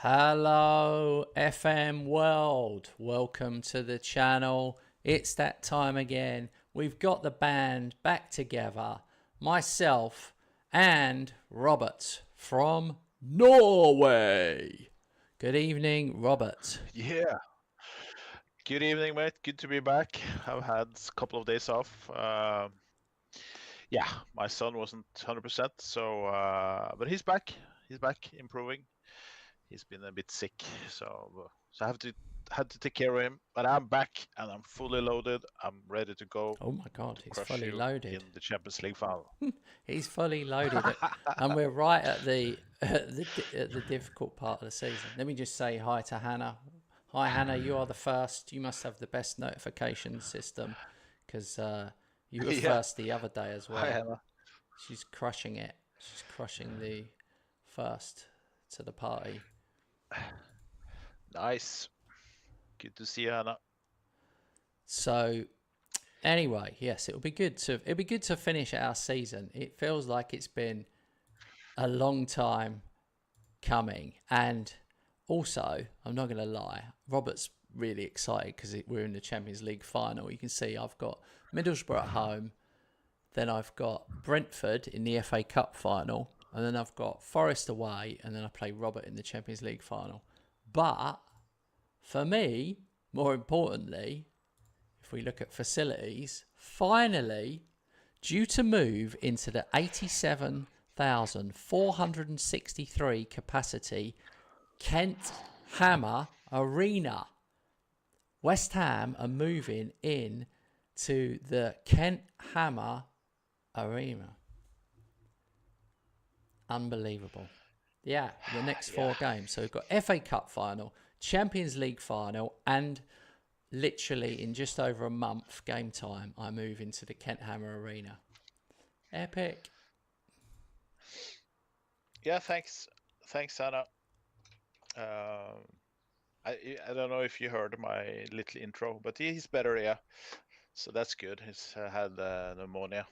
Hello, FM world. Welcome to the channel. It's that time again. We've got the band back together. Myself and Robert from Norway. Good evening, Robert. Yeah. Good evening, mate. Good to be back. I've had a couple of days off. Yeah, my son wasn't 100%, but he's back. He's back, improving. He's been a bit sick, so I had to take care of him. But I'm back and I'm fully loaded. I'm ready to go Oh my God, to he's crush fully you in loaded. the Champions League final. He's fully loaded, and we're right at the at the difficult part of the season. Let me just say hi to Hannah. Hi, Hannah. You are the first. You must have the best notification system because you were Yeah. first the other day as Hi, well. Hannah. She's crushing it. She's crushing the first to the party. Nice. Good to see you, Hannah. So anyway, yes, it'll be good to finish our season. It feels like it's been a long time coming. And also, I'm not going to lie, Robert's really excited because we're in the Champions League final. You can see I've got Middlesbrough at home, then I've got Brentford in the FA Cup final, and then I've got Forest away, and then I play Robert in the Champions League final. But for me, more importantly, if we look at facilities, finally, due to move into the 87,463 capacity Kent Hammer Arena. West Ham are moving in to the Kent Hammer Arena. Unbelievable. Yeah, the next Yeah. four games. So we've got FA Cup final, Champions League final, and literally in just over a month game time, I move into the Kent Hammer Arena. Epic. Yeah, thanks. Thanks, Hannah. Um, I don't know if you heard my little intro, but he's better, yeah. So that's good. He's had pneumonia.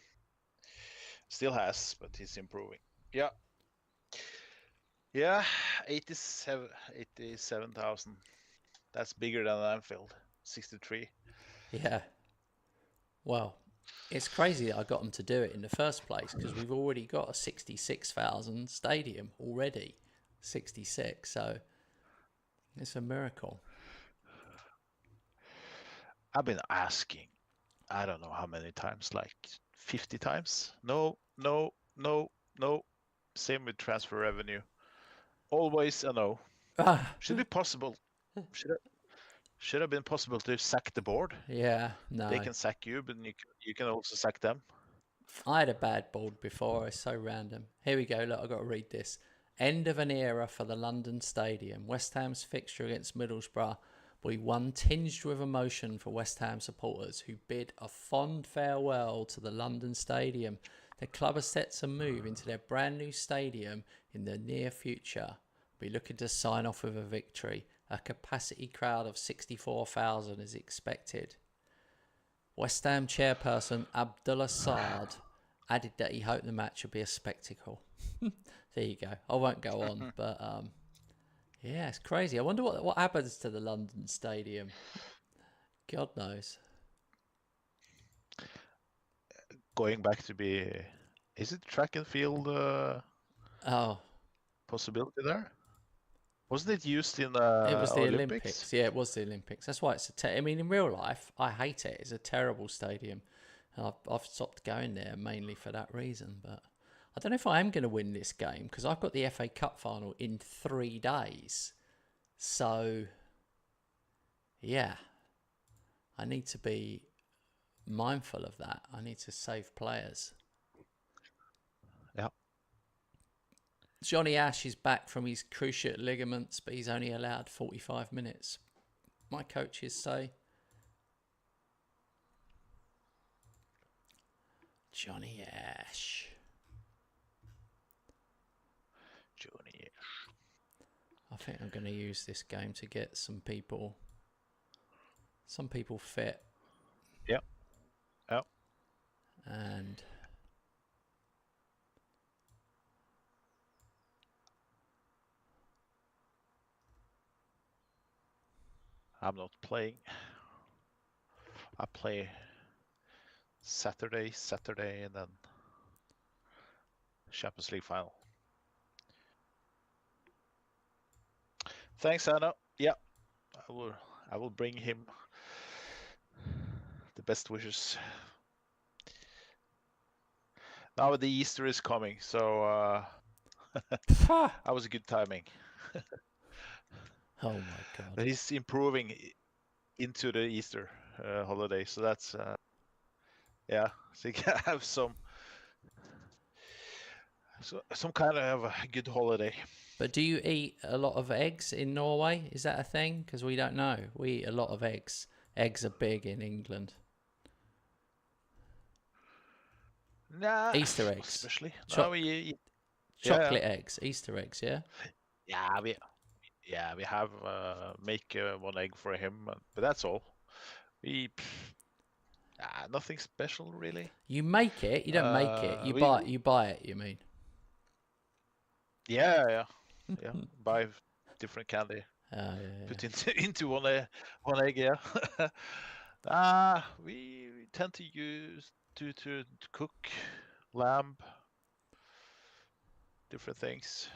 Still has, but he's improving. Yeah, yeah. 87,000. That's bigger than Anfield. 63. Yeah. Well, it's crazy that I got them to do it in the first place because we've already got a 66,000 stadium already. 66. So it's a miracle. I've been asking. I don't know how many times, like 50 times. No, no, no, no. Same with transfer revenue. Always a no. Ah, Should be possible. Should should have been possible to sack the board. yeah, They no. can sack you, but you can also sack them. I had a bad board before. It's so random. Here we go. Look, I've got to read this. End of an era for the London Stadium. West Ham's fixture against Middlesbrough will be one tinged with emotion for West Ham supporters who bid a fond farewell to the London Stadium. The club are set to move into their brand new stadium in the near future. Be looking to sign off with a victory. A capacity crowd of 64,000 is expected. West Ham chairperson Abdullah Saad added that he hoped the match would be a spectacle. There you go. I won't go on, but yeah, it's crazy. I wonder what happens to the London Stadium. God knows. Going back to be, is it track and field Oh, possibility there? Wasn't it used in it was the Olympics? Olympics. Yeah, it was the Olympics. That's why it's I mean, in real life, I hate it. It's a terrible stadium. And I've stopped going there mainly for that reason. But I don't know if I am going to win this game because I've got the FA Cup final in 3 days. So yeah, I need to be mindful of that. I need to save players. Yeah. Johnny Ash is back from his cruciate ligaments, but he's only allowed 45 minutes. My coaches say. Johnny Ash. Junior. I think I'm going to use this game to get some people fit, Yeah. Yeah. and I'm not playing. I play Saturday, and then Champions League final. Thanks, Anna. Yeah, I will bring him the best wishes. Now the Easter is coming, so that was a good timing. Oh my God. But he's improving into the Easter holiday, so that's yeah. So you can have some kind of a good holiday. But do you eat a lot of eggs in Norway? Is that a thing? Because we don't know. We eat a lot of eggs. Eggs are big in England. Nah, Easter eggs. especially. Cho- No, we chocolate eggs. Easter eggs, yeah? yeah we have make one egg for him, but that's all. We nothing special really. You make it. You don't make it. You buy. You buy it. You mean? Yeah. Buy different candy. Yeah. Put into one egg. Yeah. We tend to use to cook lamb, different things,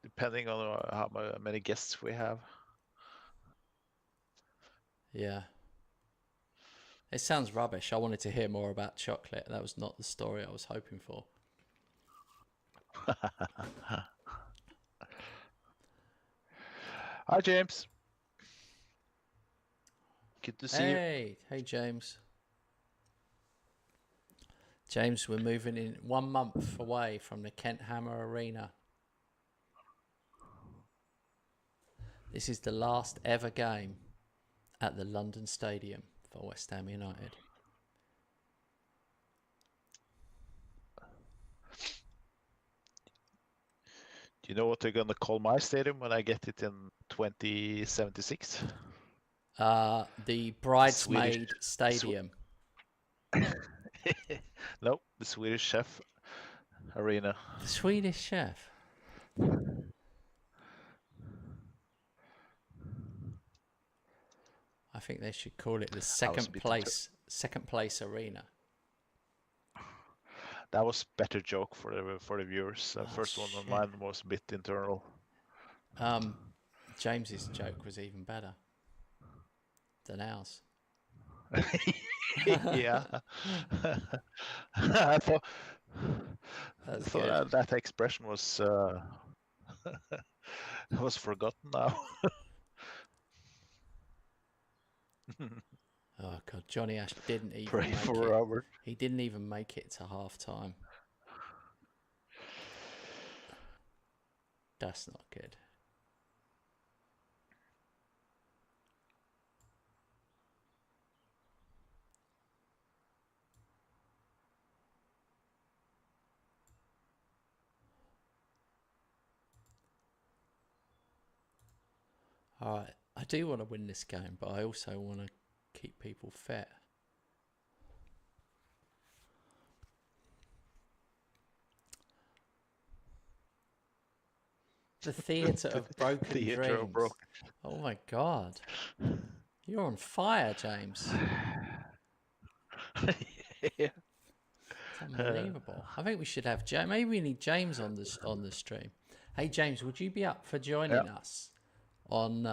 depending on how many guests we have. Yeah. It sounds rubbish. I wanted to hear more about chocolate. That was not the story I was hoping for. Hi, James. Good to see you. Hey, James. James, we're moving in 1 month away from the Kent Hammer Arena. This is the last ever game at the London Stadium for West Ham United. Do you know what they're gonna call my stadium when I get it in 2076? The Bridesmaid Stadium. No, the Swedish Chef Arena. The Swedish Chef. I think they should call it the second place arena. That was better joke for the viewers. The first one on mine was a bit internal. James's joke was even better than ours. Yeah. I thought that expression was was forgotten now. Oh God, Johnny Ash didn't even Pray make for it. Robert. He didn't even make it to half time. That's not good. All right, I do want to win this game, but I also want to keep people fit. The theatre of broken dreams. Oh my God. You're on fire, James. Yeah. It's unbelievable. I think we should have James. Maybe we need James on the stream. Hey James, would you be up for joining us on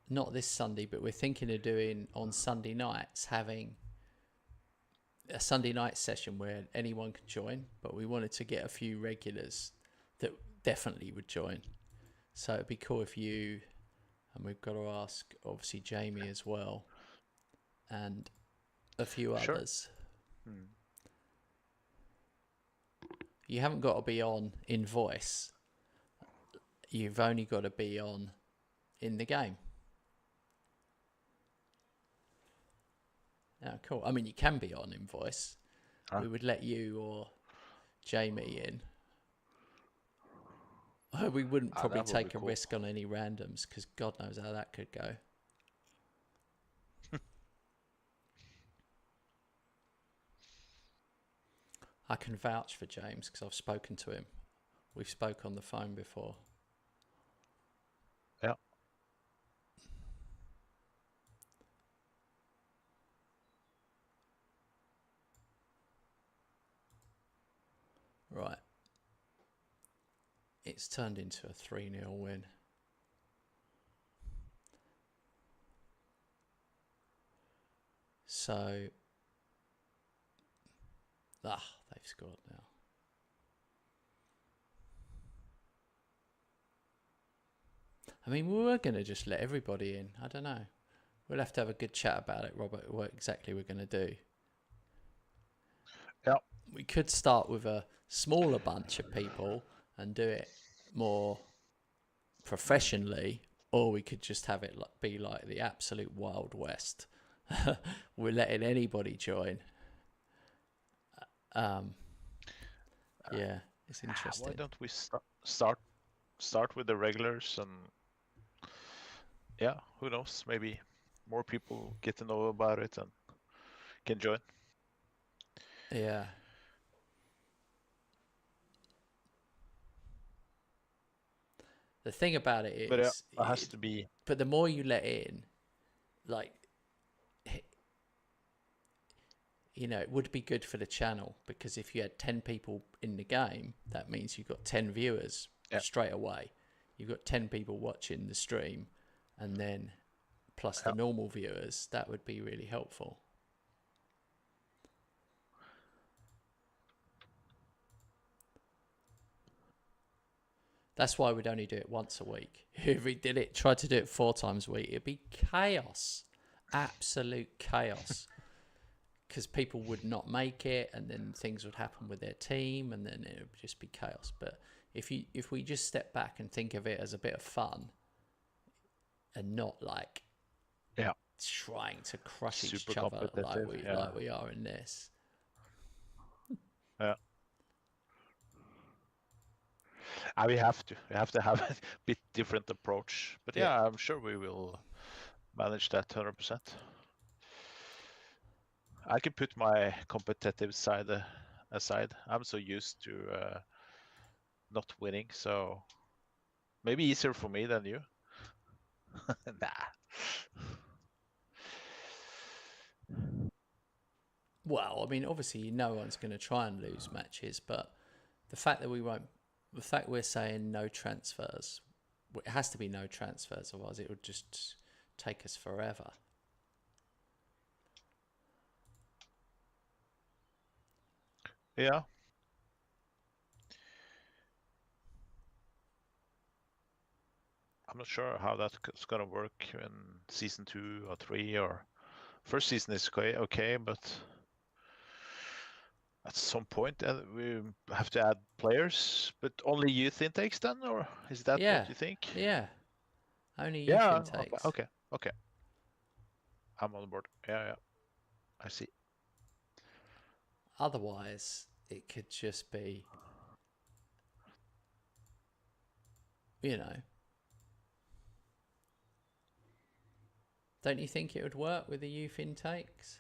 not this Sunday, but we're thinking of doing on Sunday nights, having a Sunday night session where anyone can join, but we wanted to get a few regulars that definitely would join. So it'd be cool if you, and we've got to ask obviously Jamie as well, and a few others. You haven't got to be on in voice. You've only got to be on in the game. Oh, cool. I mean, you can be on in voice. We would let you or Jamie in. We wouldn't probably take a risk on any randoms because God knows how that could go. I can vouch for James because I've spoken to him. We've spoke on the phone before. It's turned into a 3-0 win. So, they've scored now. I mean, we were going to just let everybody in. I don't know. We'll have to have a good chat about it, Robert, what exactly we're going to do. Yeah. We could start with a smaller bunch of people and do it more professionally, or we could just have it be like the absolute Wild West. We're letting anybody join. Yeah, it's interesting. Why don't we start with the regulars, and yeah, who knows, maybe more people get to know about it and can join. Yeah. The thing about it is, but it has to be. But the more you let in, like, you know, it would be good for the channel, because if you had 10 people in the game, that means you've got 10 viewers straight away. You've got 10 people watching the stream, and then plus the normal viewers. That would be really helpful. That's why we'd only do it once a week. If we tried to do it 4 times a week, it'd be chaos. Absolute chaos. Because people would not make it, and then things would happen with their team, and then it would just be chaos. But if we just step back and think of it as a bit of fun, and not like trying to crush each other like we are in this. Yeah. We have to have a bit different approach, but I'm sure we will manage that 100%. I can put my competitive side aside. I'm so used to not winning, so maybe easier for me than you. Nah. Well, I mean, obviously, no one's going to try and lose matches, but the fact that we're saying no transfers, it has to be no transfers, otherwise it would just take us forever. Yeah. I'm not sure how that's going to work in season 2 or 3, or first season is okay, but at some point we have to add players, but only youth intakes then, or is that what you think? Yeah, only youth intakes. Okay. I'm on board. Yeah, I see. Otherwise, it could just be, you know. Don't you think it would work with the youth intakes?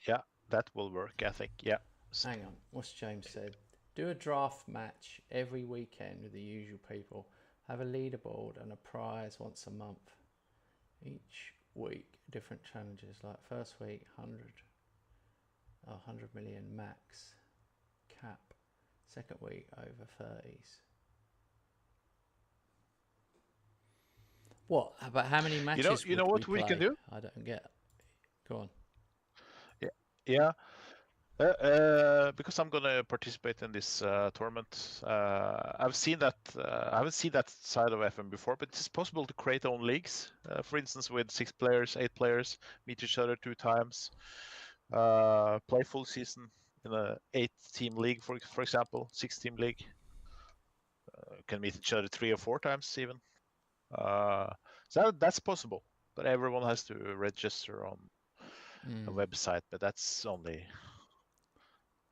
Yeah, that will work, I think. Yeah. Hang on, what's James said? Do a draft match every weekend with the usual people. Have a leaderboard and a prize once a month. Each week, different challenges. Like first week, 100 million max cap. Second week, over 30s. What? But how many matches? You know what we can do? I don't get. Go on. Yeah. Because I'm gonna participate in this tournament. I've seen that. I haven't seen that side of FM before, but it's possible to create own leagues. For instance, with 6 players, 8 players, meet each other 2 times, play full season in a 8-team league, for example, 6-team league. Can meet each other 3 or 4 times even. So that's possible, but everyone has to register on a website. But that's only.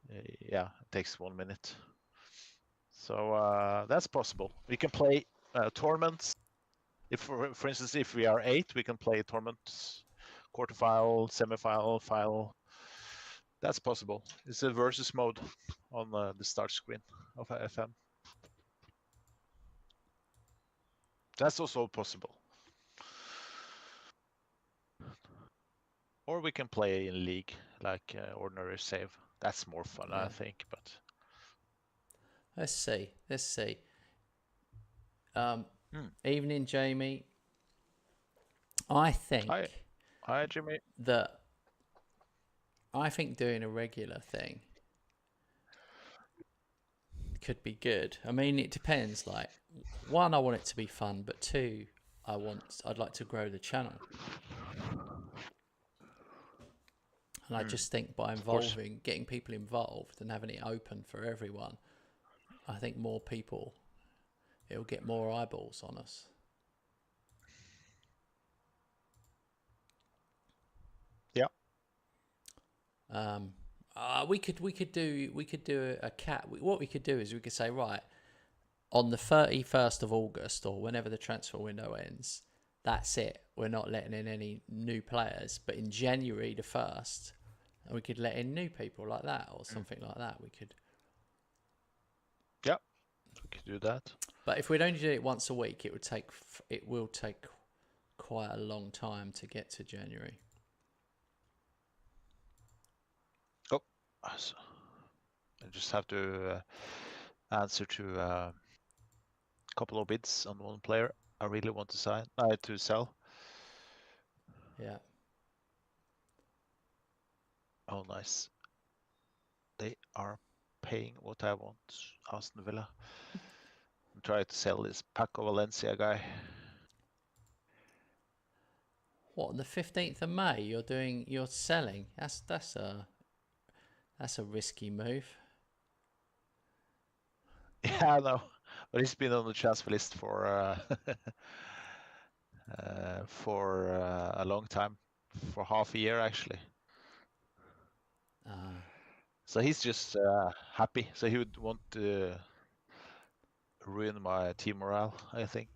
It takes 1 minute. So that's possible. We can play tournaments. If, for instance, if we are 8, we can play tournaments, quarterfinal, semifinal, final. That's possible. It's a versus mode on the start screen of FM. That's also possible. Or we can play in league, like ordinary save. That's more fun, I think. But let's see. Evening, Jamie. I think Hi, Jimmy. that I think doing a regular thing could be good. I mean, it depends. Like, one, I want it to be fun, but two, I'd like to grow the channel. And I just think by getting people involved and having it open for everyone, I think more people, it'll get more eyeballs on us. Yeah. We could do a cat. What we could do is we could say, right, on the 31st of August or whenever the transfer window ends, that's it. We're not letting in any new players. But in January the 1st, we could let in new people like that or something like that. We could. Yeah, we could do that. But if we'd only do it once a week, it will take quite a long time to get to January. Oh, I just have to answer to a couple of bids on one player I really want to sell. Yeah. Oh, nice. They are paying what I want. Aston Villa. I'm trying to sell this Paco Valencia guy. What, on the 15th of May you're selling? That's a risky move. Yeah, I know. But he's been on the transfer list for a long time, for half a year actually. So he's just happy. So he would want to ruin my team morale, I think.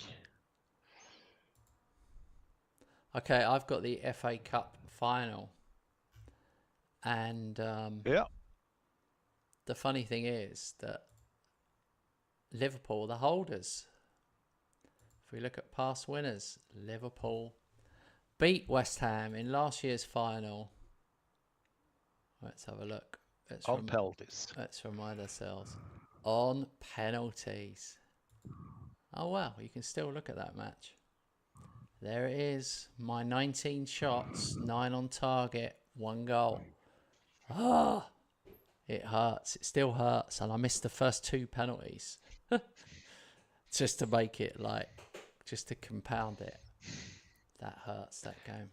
Okay, I've got the FA Cup final, and Yeah. the funny thing is that Liverpool, the holders. If we look at past winners, Liverpool beat West Ham in last year's final. Let's have a look. On penalties. Let's remind ourselves. On penalties. Oh, wow. You can still look at that match. There it is. My 19 shots, 9 on target, 1 goal. Ah, it hurts. It still hurts. And I missed the first 2 penalties. Just to make it just to compound it. That hurts, that game.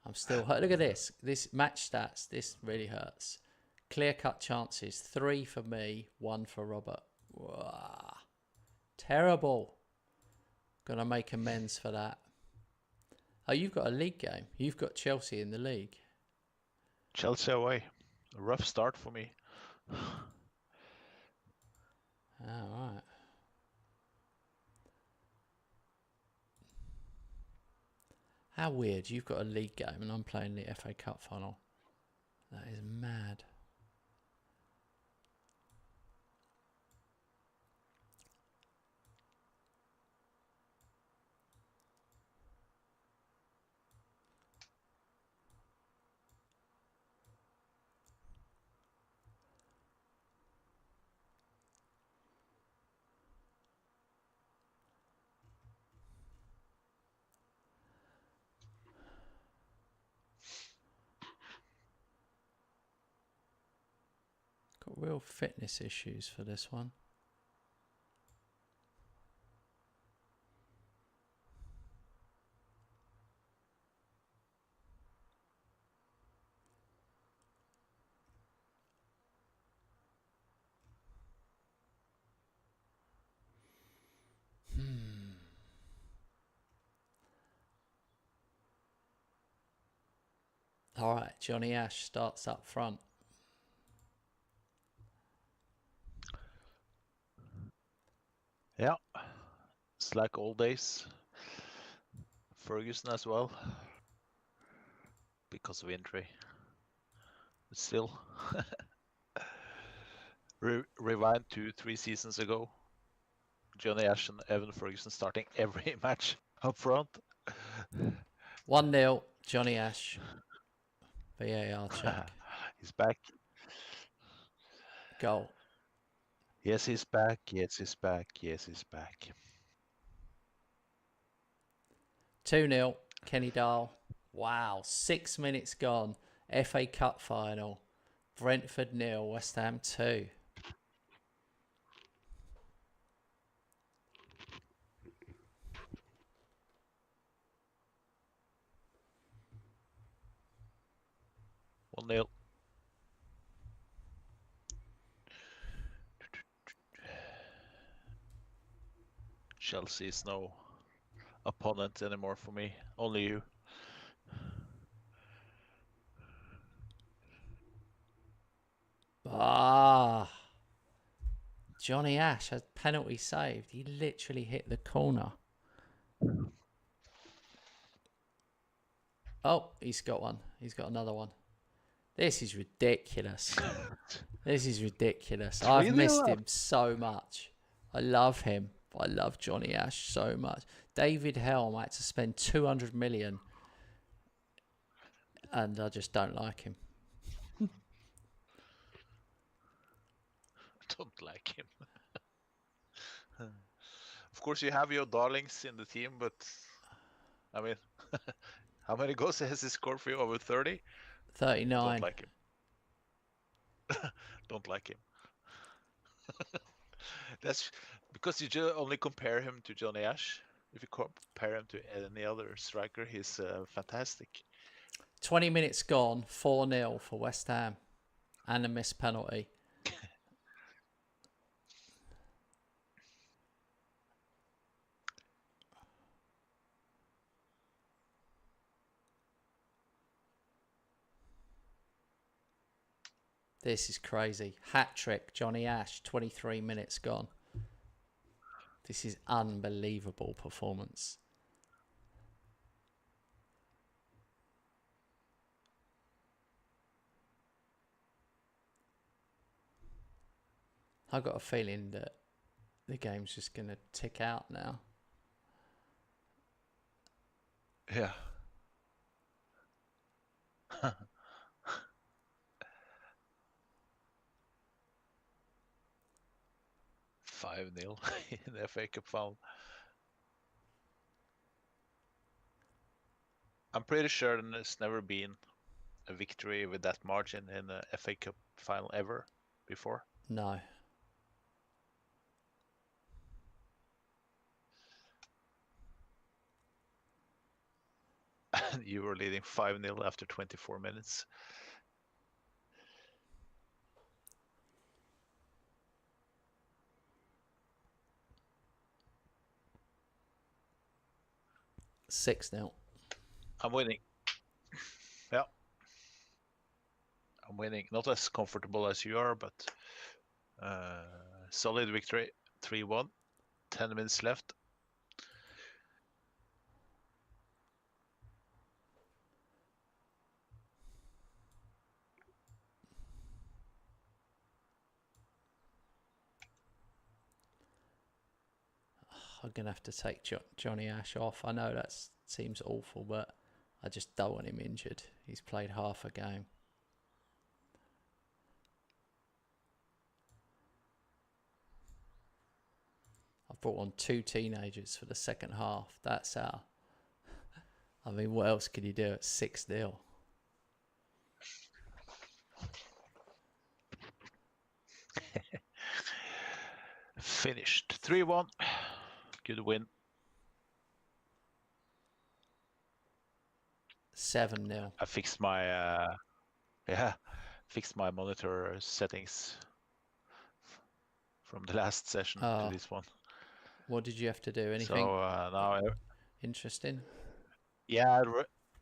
I'm still hurt. Look at this. This match stats. This really hurts. Clear-cut chances. 3 for me, 1 for Robert. Wow. Terrible. Gonna make amends for that. Oh, you've got a league game. You've got Chelsea in the league. Chelsea away. A rough start for me. All right. How weird. You've got a league game and I'm playing the FA Cup final. That is mad. Got real fitness issues for this one. All right, Johnny Ash starts up front. Yeah, it's like old days. Ferguson as well, because of injury. But still, rewind 2-3 seasons ago. Johnny Ash and Evan Ferguson starting every match up front. 1-0, Johnny Ash. VAR check. He's back. Goal. Yes, he's back. Yes, he's back. Yes, he's back. 2-0, Kenny Dahl. Wow, 6 minutes gone. FA Cup final. Brentford 0, West Ham 2. One nil. Chelsea is no opponent anymore for me. Only you. Ah, Johnny Ash has penalty saved. He literally hit the corner. Oh, he's got one. He's got another one. This is ridiculous. This is ridiculous. I've 3-0 missed up. him so much. I love him. I love Johnny Ash so much. David Helm had to spend 200 million, and I just don't like him. Don't like him. Of course, you have your darlings in the team, but I mean, how many goals has he scored for you? Over 30? 39. Don't like him. Don't like him. That's because you only compare him to Johnny Ash. If you compare him to any other striker, he's fantastic. 20 minutes gone, 4-0 for West Ham, and a missed penalty. This is crazy. Hat trick, Johnny Ash, 23 minutes gone. This is unbelievable performance. I've got a feeling that the game's just going to tick out now. Yeah. 5-0 in the FA Cup final. I'm pretty sure there's never been a victory with that margin in the FA Cup final ever before. No. You were leading 5-0 after 24 minutes. Six 0. I'm winning. Yeah. I'm winning. Not as comfortable as you are, but solid victory. 3-1. 10 minutes left. I'm going to have to take Johnny Ash off. I know that seems awful, but I just don't want him injured. He's played half a game. I've brought on 2 teenagers for the second half. That's how. I mean, what else could you do at 6-0? Finished. 3-1. Good win. 7-0. I fixed my monitor settings from the last session to this one. What did you have to do? Anything So now, interesting? yeah,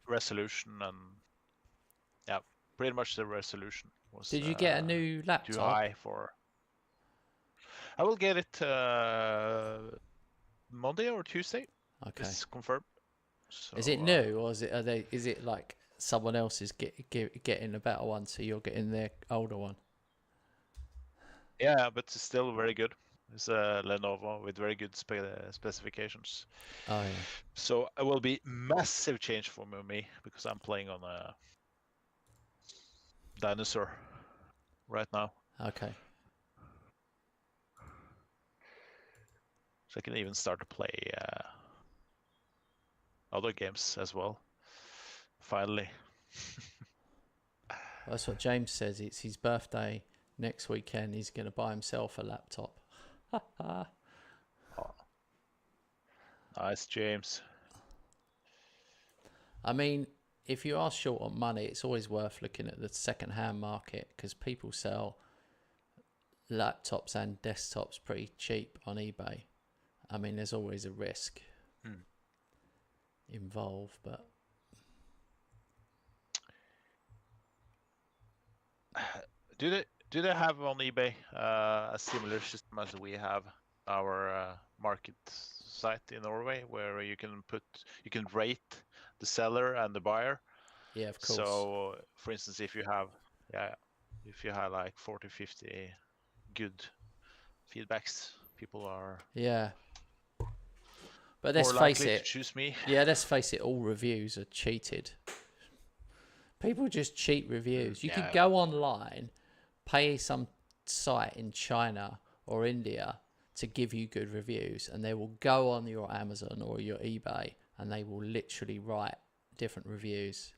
resolution and yeah, pretty much the resolution was. Did you get a new laptop? Too high for. I will get it Monday or Tuesday. Okay. It's confirmed. So, is it new, or is it like someone else is getting a better one, so you're getting their older one? Yeah, but it's still very good. It's a Lenovo with very good specifications. Oh yeah. So it will be massive change for me because I'm playing on a dinosaur right now. Okay. So I can even start to play other games as well. Finally. Well, that's what James says. It's his birthday next weekend. He's going to buy himself a laptop. Oh, nice, James. I mean, if you are short on money, it's always worth looking at the second-hand market because people sell laptops and desktops pretty cheap on eBay. I mean, there's always a risk involved, but Do they have on eBay a similar system as we have our market site in Norway, where you can rate the seller and the buyer? yeah, of course. So, for instance, if you have like 40, 50 good feedbacks, people are But let's more face likely it. to choose me. Yeah, let's face it. All reviews are cheated. People just cheat reviews. You could go online, pay some site in China or India to give you good reviews, and they will go on your Amazon or your eBay, and they will literally write different reviews.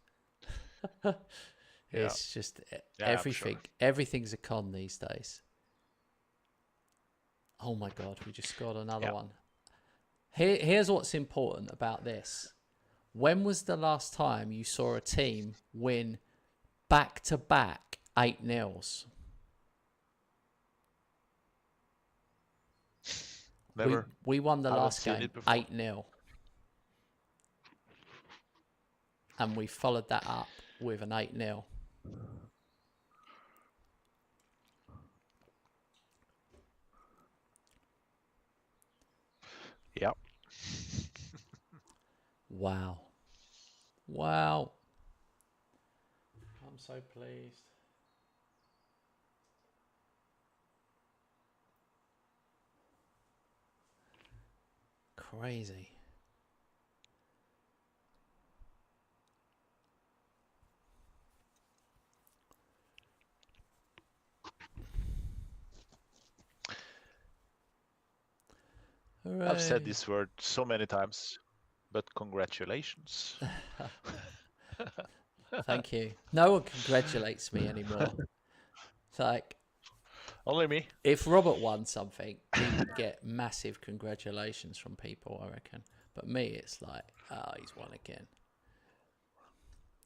It's just everything. Sure. Everything's a con these days. Oh my God, we just got another one. Here's what's important about this. When was the last time you saw a team win back-to-back 8-0s? Never. We won the last game 8-0. And we followed that up with an 8-0. Yeah. Wow. Wow. I'm so pleased. Crazy. Hooray. I've said this word so many times, but congratulations. Thank you. No one congratulates me anymore. It's like, only me. If Robert won something, he would get massive congratulations from people, I reckon. But me, it's like, oh, he's won again.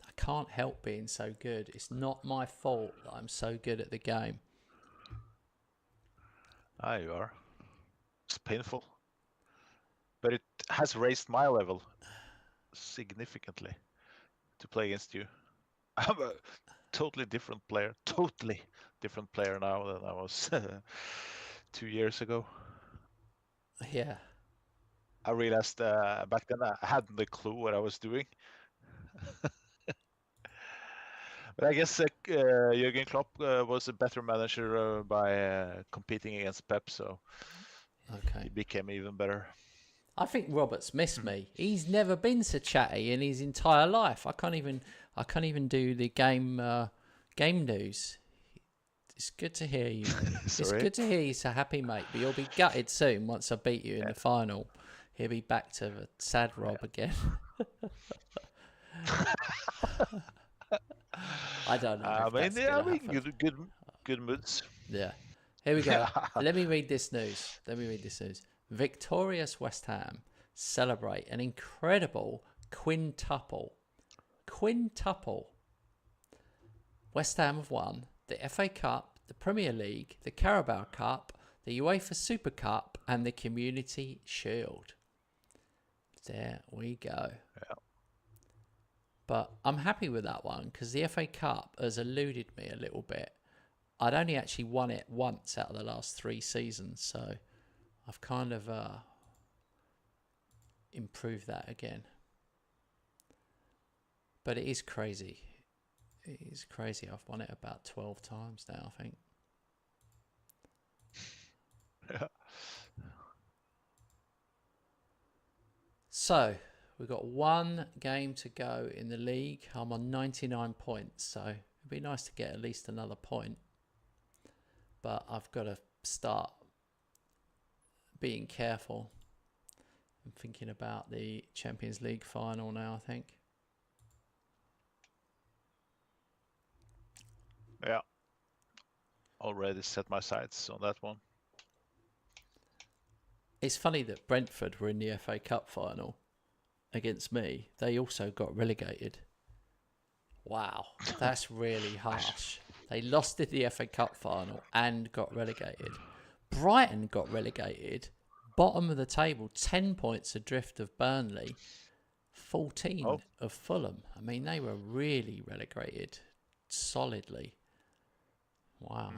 I can't help being so good. It's not my fault that I'm so good at the game. Ah, you are. It's painful. But it has raised my level significantly to play against you. I'm a totally different player. Totally different player now than I was 2 years ago. Yeah. I realized back then I hadn't a clue what I was doing. But I guess Jurgen Klopp was a better manager by competing against Pep, so he became even better. I think Robert's missed me. He's never been so chatty in his entire life. I can't even do the game news. It's good to hear you. It's good to hear you so happy, mate. But you'll be gutted soon once I beat you in the final. He'll be back to the sad Rob again. I don't know. Good moods. Yeah. Here we go. Let me read this news. Victorious West Ham celebrate an incredible quintuple. West Ham have won the FA Cup, the Premier League, the Carabao Cup, the UEFA Super Cup, and the Community Shield. There we go. Yeah. But I'm happy with that one because the FA Cup has eluded me a little bit. I'd only actually won it once out of the last 3 seasons, so I've kind of improved that again. But it is crazy. It is crazy. I've won it about 12 times now, I think. Yeah. So, we've got 1 game to go in the league. I'm on 99 points, so it'd be nice to get at least another point. But I've got to start being careful. I'm thinking about the Champions League final now, I think. Yeah. Already set my sights on that one. It's funny that Brentford were in the FA Cup final against me. They also got relegated. Wow, that's really harsh. They lost in the FA Cup final and got relegated. Brighton got relegated, bottom of the table, 10 points adrift of Burnley, 14 of Fulham. I mean, they were really relegated solidly. Wow.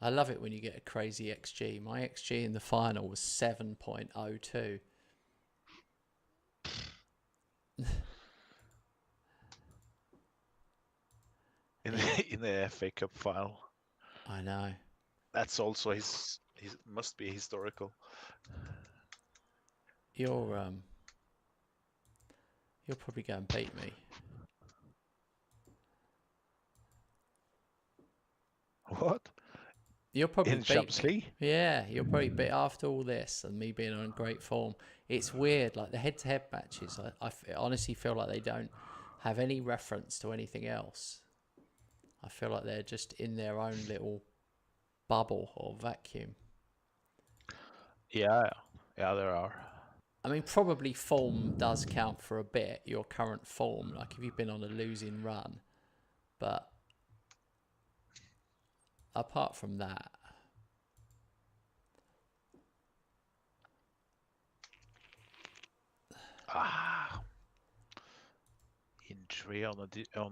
I love it when you get a crazy XG. My XG in the final was 7.02. In the FA Cup final. I know. That's also his must be historical. You'll probably go and beat me. What? You'll probably in Champions League? Yeah, you'll probably beat after all this and me being on great form. It's weird, like the head-to-head matches. I honestly feel like they don't have any reference to anything else. I feel like they're just in their own little bubble or vacuum. Yeah, there are. I mean, probably form does count for a bit, your current form, like if you've been on a losing run. But apart from that, Injury on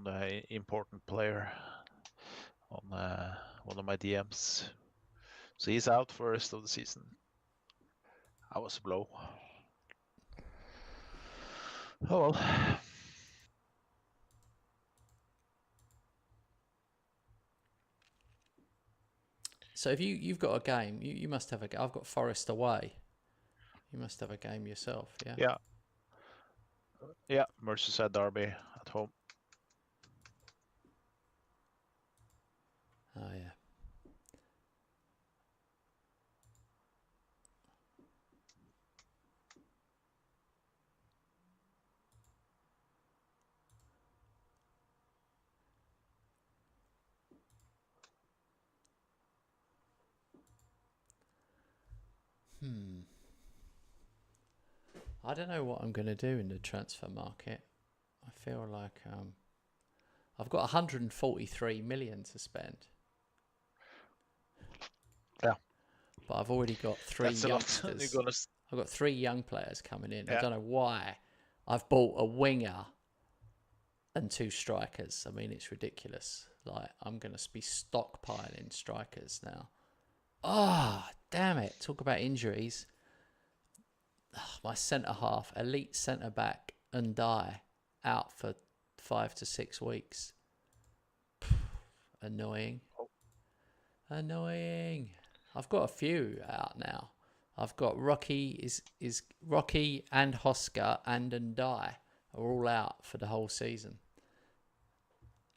a important player on one of my DMs. So he's out for the rest of the season. I was a blow. Oh well. so if you've got a game, you must have a game. I've got Forest away. You must have a game yourself, yeah? Yeah, Merseyside derby at home. Oh, yeah. I don't know what I'm going to do in the transfer market. I feel like I've got 143 million to spend. Yeah. But I've already got three That's youngsters. I've got 3 young players coming in. Yeah. I don't know why. I've bought a winger and 2 strikers. I mean, it's ridiculous. Like, I'm going to be stockpiling strikers now. Ah, damn it. Talk about injuries. My centre half, elite centre back, and die out for 5 to 6 weeks. Annoying. Annoying. I've got a few out now. I've got Rocky is Rocky and Hosker and Ndai are all out for the whole season.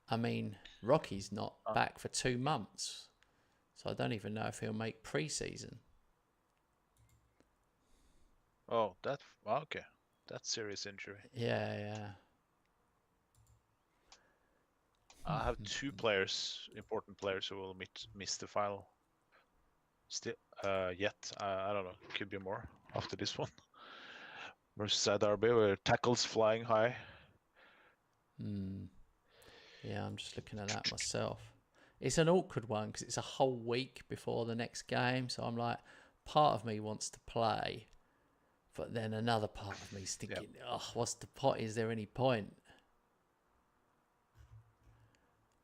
I mean, Rocky's not back for 2 months, so I don't even know if he'll make pre-season. Oh, okay. That's serious injury. Yeah. I have 2 important players who will miss the final. Still, yet I don't know. Could be more after this one. Merseyside derby where tackles flying high. Yeah, I'm just looking at that myself. It's an awkward one because it's a whole week before the next game, so I'm like, part of me wants to play, but then another part of me's thinking, what's the point? Is there any point?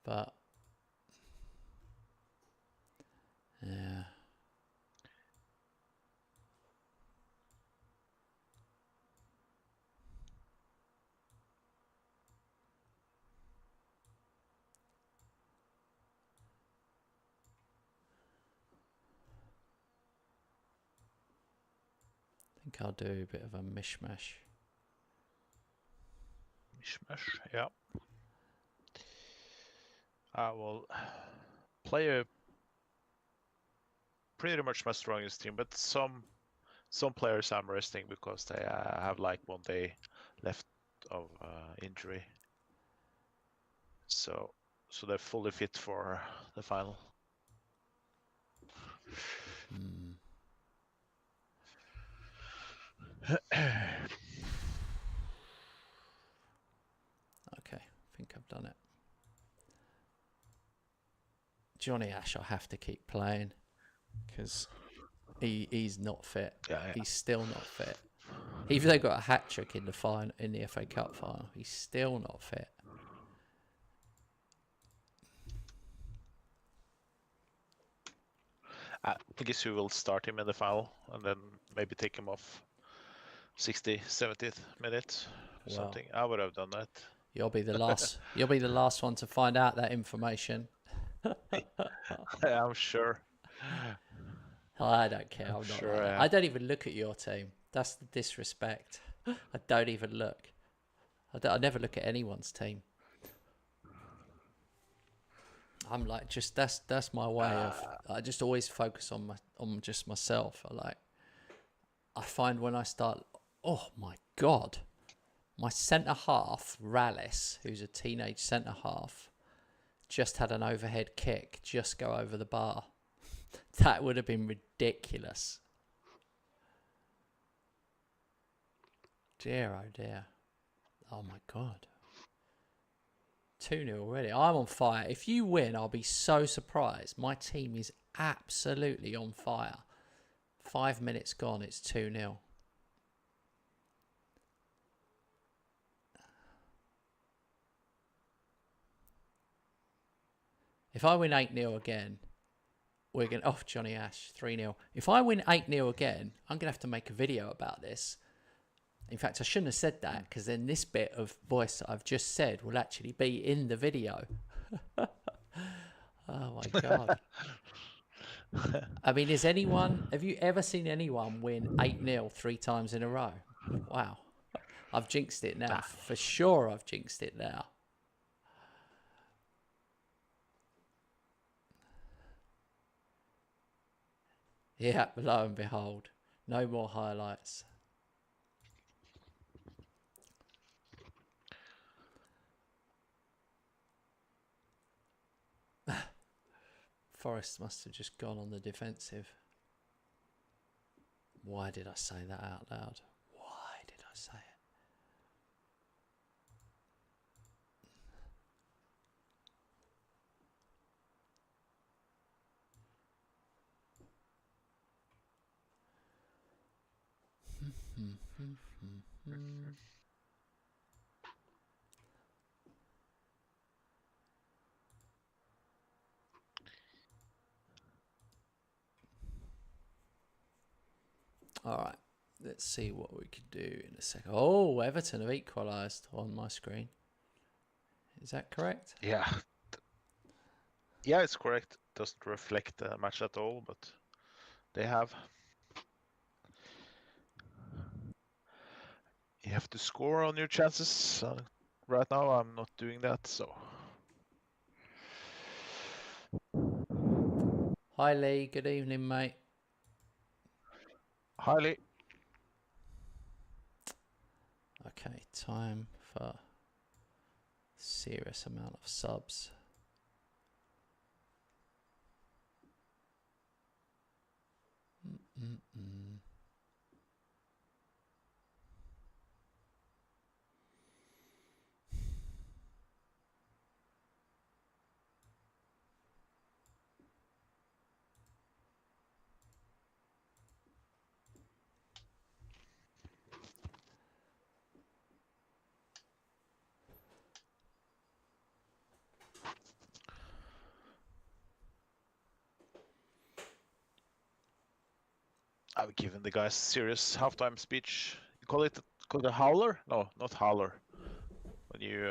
But yeah. I think I'll do a bit of a mishmash. Mishmash, yeah. I will play pretty much my strongest team, but some players I'm resting because they have like 1 day left of injury, so they're fully fit for the final. Okay, I think I've done it. Johnny Ash, I have to keep playing because he's not fit. Yeah. He's still not fit. Even though he got a hat trick in the FA Cup final, he's still not fit. I guess we will start him in the final and then maybe take him off 60th, 70th minute or something. I would have done that. You'll be the last. You'll be the last one to find out that information. I'm sure. I don't care. I'm not sure, like that. yeah. I don't even look at your team. That's the disrespect. I don't even look. I never look at anyone's team. I'm like, just that's my way of. I just always focus on just myself. I find when I start, oh my god, my centre half Rallis, who's a teenage centre half, just had an overhead kick just go over the bar. That would have been ridiculous. Dear, oh dear. Oh my god. 2-0 already. I'm on fire. If you win, I'll be so surprised. My team is absolutely on fire. 5 minutes gone, it's 2-0. If I win 8-0 again, we're going to... Oh, Johnny Ash, 3-0. If I win 8-0 again, I'm going to have to make a video about this. In fact, I shouldn't have said that because then this bit of voice that I've just said will actually be in the video. Oh my God. I mean, have you ever seen anyone win 8-0 3 times in a row? Wow. I've jinxed it now. For sure I've jinxed it now. Yeah, lo and behold. No more highlights. Forrest must have just gone on the defensive. Why did I say that out loud? Why did I say it? All right, let's see what we could do in a second. Oh, Everton have equalised on my screen. Is that correct? Yeah. Yeah, it's correct. Doesn't reflect the match at all, but they have. You have to score on your chances. Right now, I'm not doing that, so. Hi, Lee. Good evening, mate. Hi, Lee. Okay, time for serious amount of subs. I've given the guys serious halftime speech. You call it a howler? No, not howler. When you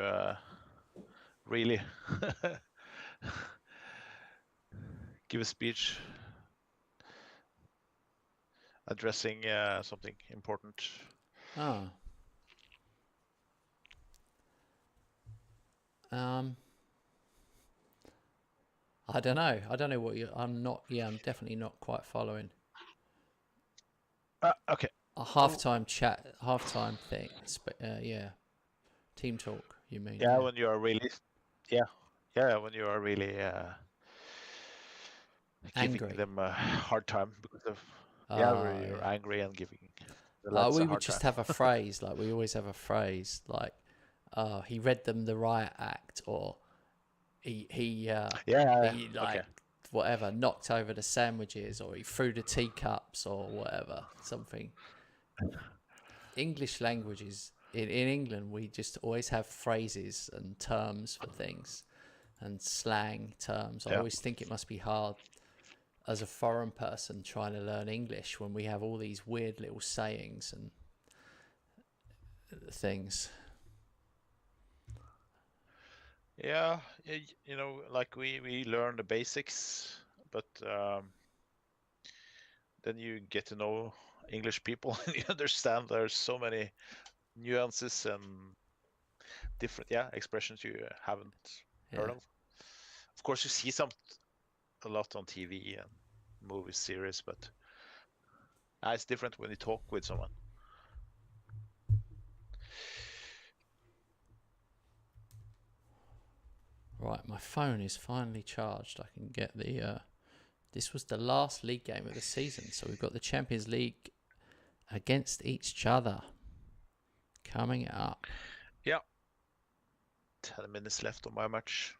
really give a speech addressing something important. Oh. Um, I don't know. I don't know what you. I'm not. Yeah, I'm definitely not quite following. Okay. A halftime chat, halftime thing. Yeah, team talk. You mean? Yeah, Yeah. when you are really, yeah, yeah, when you are really giving Angry. them a hard time because of, yeah, where Oh you're yeah. angry and giving the lads a We would hard time. just have a phrase like we always have a phrase like, he read them the riot act, or Yeah, he okay. like whatever knocked over the sandwiches, or he threw the teacups, or whatever, something. English language is in England, we just always have phrases and terms for things and slang terms. I Yeah. always think it must be hard as a foreign person trying to learn English when we have all these weird little sayings and things. Yeah, you know, like we learn the basics, but then you get to know English people and you understand there's so many nuances and different, yeah, expressions you haven't heard Yeah. of. Of course, you see some a lot on TV and movie series, but it's different when you talk with someone. Right, my phone is finally charged. I can get the. This was the last league game of the season, so we've got the Champions League against each other coming up. Yeah, 10 minutes left on my match.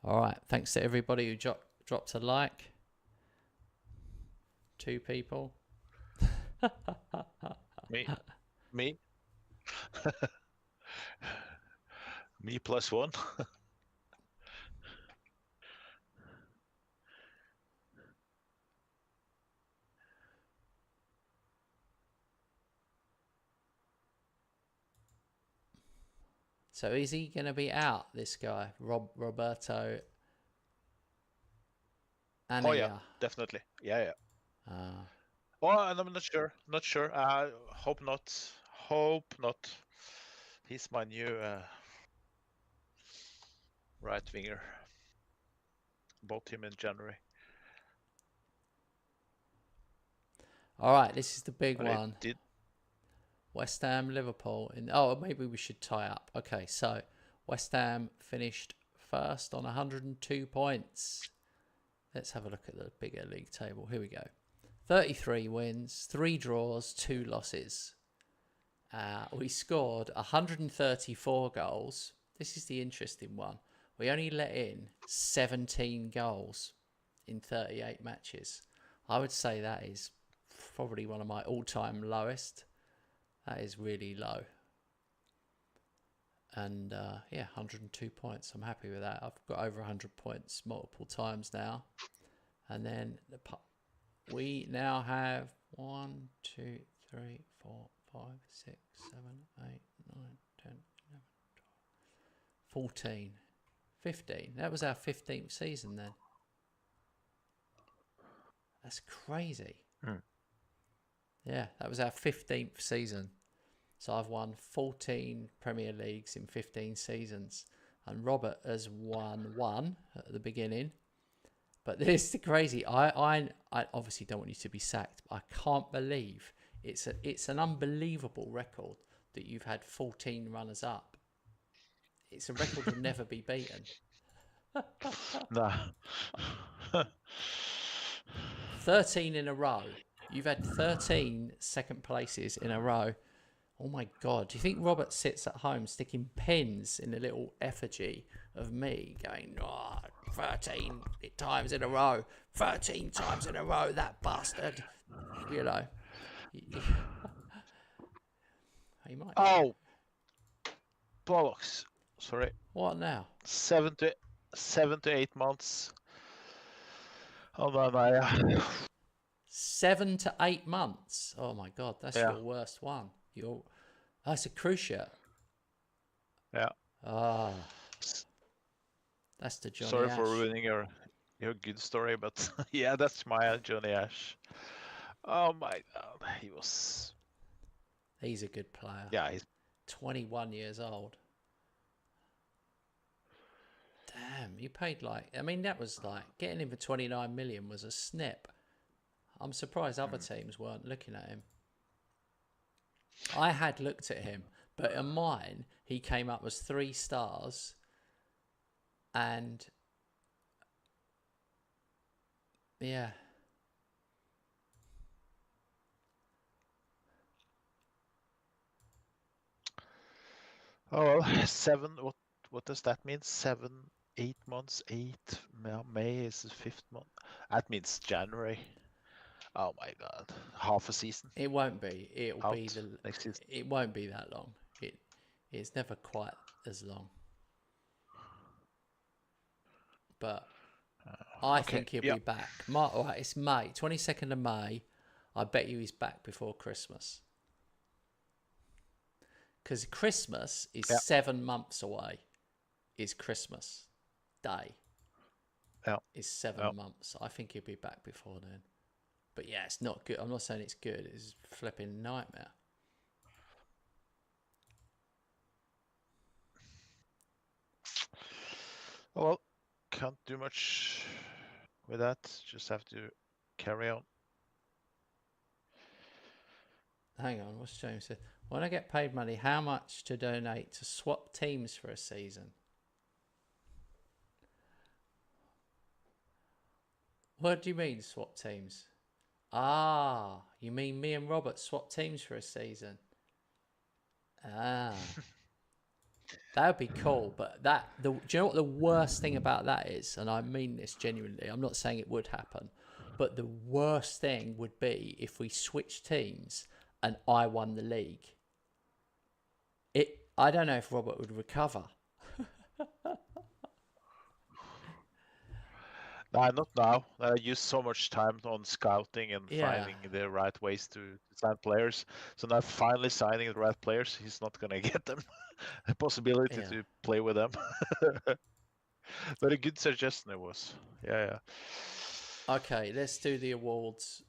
All right, thanks to everybody who dropped a like. 2 people. Me, me, me plus one. So is he going to be out, this guy, Roberto Oh yeah, Anaya? definitely. Yeah, yeah. Uh, Oh, and I'm not sure. Not sure. Hope not. Hope not. He's my new right winger. Bought him in January. all right, this is the big But it one. did. West Ham, Liverpool. Oh, maybe we should tie up. Okay, so West Ham finished first on 102 points. Let's have a look at the bigger league table. Here we go. 33 wins, 3 draws, 2 losses. We scored 134 goals. This is the interesting one. We only let in 17 goals in 38 matches. I would say that is probably one of my all-time lowest. That is really low. And yeah, 102 points. I'm happy with that. I've got over 100 points multiple times now. And then we now have 1, 2, 3, 4, 5, 6, 7, 8, 9, 10, 11, 12, 14, 15. That was our 15th season then. That's crazy. Yeah, that was our 15th season. So I've won 14 Premier Leagues in 15 seasons. And Robert has won 1 at the beginning. But this is crazy. I obviously don't want you to be sacked, but I can't believe it's an unbelievable record that you've had 14 runners up. It's a record to never be beaten. Nah. 13 in a row. You've had 13 second places in a row. Oh my God. Do you think Robert sits at home sticking pens in a little effigy of me going, 13 times in a row, 13 times in a row, that bastard. You know. He might. Oh, bollocks. Sorry. What now? 7 to 8 months. Oh my. 7 to 8 months. Oh my God. That's Yeah. your worst one. That's a cruciate. Yeah. Ah. That's the Johnny Sorry Ash. for ruining your good story, but yeah, that's my Johnny Ash. Oh my God, he was. He's a good player. Yeah, he's 21 years old. Damn, you paid like, I mean, that was like, getting him for 29 million was a snip. I'm surprised other teams weren't looking at him. I had looked at him, but in mine, he came up as 3 stars. And yeah, Oh well, 7. What does that mean? 7, 8 months. 8. May is the 5th month. That means January. Oh my God, half a season it won't be. out next season. It won't be that long. It's never quite as long. But I Okay, think he'll yeah. be back. All right, it's May, 22nd of May. I bet you he's back before Christmas. Because Christmas is Yeah. 7 months away. Is Christmas Day. Yeah. Is 7 Yeah. months. I think he'll be back before then. But yeah, it's not good. I'm not saying it's good. It's a flipping nightmare. Oh, well, can't do much with that. Just have to carry on. Hang on, what's James said? When I get paid money, how much to donate to swap teams for a season? What do you mean swap teams? Ah, you mean me and Robert swap teams for a season? Ah, that would be cool. But do you know what the worst thing about that is? And I mean this genuinely. I'm not saying it would happen, but the worst thing would be if we switched teams and I won the league. I don't know if Robert would recover. Nah, not now. I use so much time on scouting and Yeah, finding the right ways to sign players. So now finally signing the right players, he's not gonna get them the possibility yeah. to play with them. But a good suggestion it was. Yeah, Okay, let's do the awards.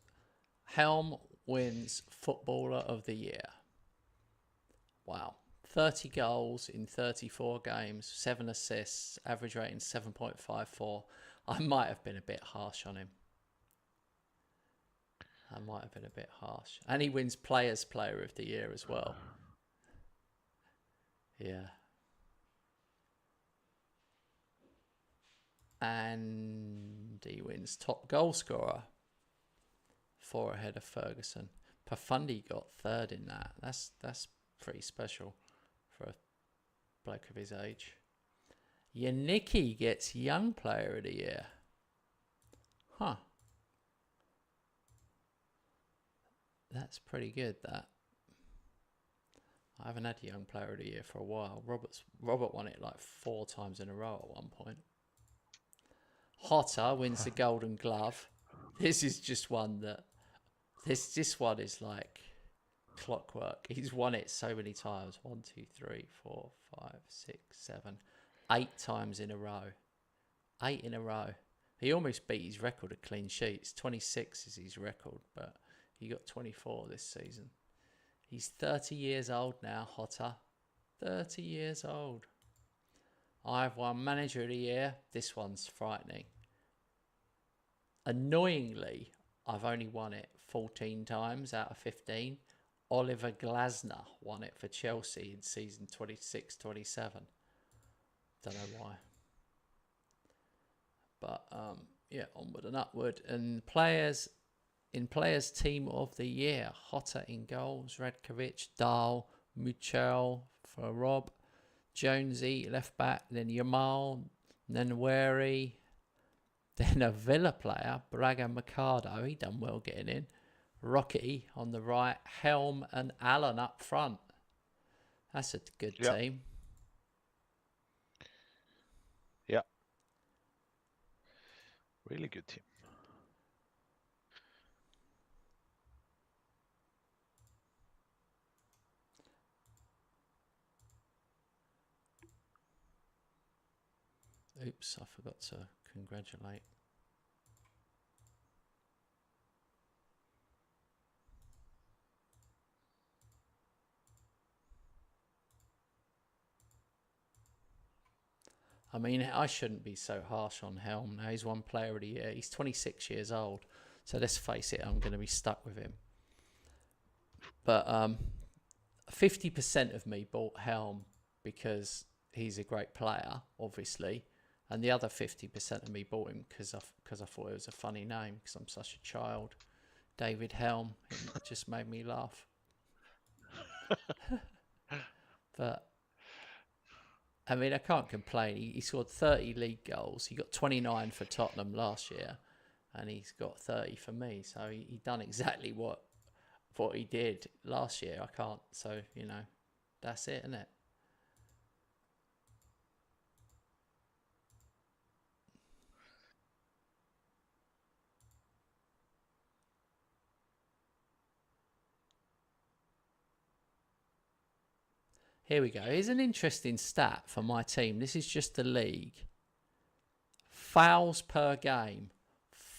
Helm wins Footballer of the Year. Wow. 30 goals in 34 games, 7 assists, average rating 7.54. I might have been a bit harsh on him. And he wins Players Player of the Year as well. Yeah. And he wins top goal scorer, 4 ahead of Ferguson. Pafundi got 3rd in that. That's pretty special for a bloke of his age. Yannicki gets Young Player of the Year. Huh. That's pretty good, that. I haven't had Young Player of the Year for a while. Robert won it like 4 times in a row at one point. Hotter wins the Golden Glove. This is just one that... This one is like clockwork. He's won it so many times. 1, 2, 3, 4, 5, 6, 7, 8 times in a row. 8 in a row. He almost beat his record of clean sheets. 26 is his record, but he got 24 this season. He's 30 years old now, Hotter. 30 years old. I've won Manager of the Year. This one's frightening. Annoyingly, I've only won it 14 times out of 15. Oliver Glasner won it for Chelsea in season 26-27. Don't know why. But yeah, onward and upward. And players Team of the Year, Hotter in goals, Radkovic, Dahl, Muchel for Rob, Jonesy left back, then Yamal, Nenweri, then a Villa player, Braga Mercado, he done well getting in. Rocky on the right, Helm and Allen up front. That's a good team. Yeah. Really good team. Oops, I forgot to congratulate. I mean, I shouldn't be so harsh on Helm. Now he's won Player of the Year. He's 26 years old. So let's face it, I'm going to be stuck with him. But 50% of me bought Helm because he's a great player, obviously. And the other 50% of me bought him because I thought it was a funny name, because I'm such a child. David Helm. It just made me laugh. But I mean, I can't complain. He scored 30 league goals. He got 29 for Tottenham last year, and he's got 30 for me. So he done exactly what he did last year. I can't. So, you know, that's it, isn't it? Here we go. Here's an interesting stat for my team. This is just the league. Fouls per game,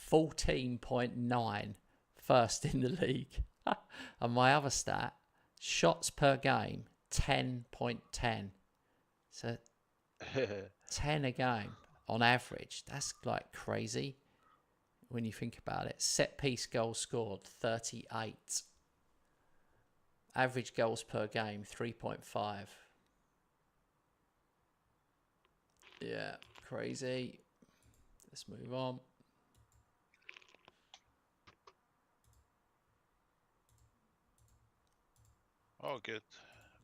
14.9, first in the league. And my other stat, shots per game, 10.10. So 10 a game on average. That's like crazy when you think about it. Set piece goals scored, 38. Average goals per game, 3.5. Yeah, crazy. Let's move on. Oh, good.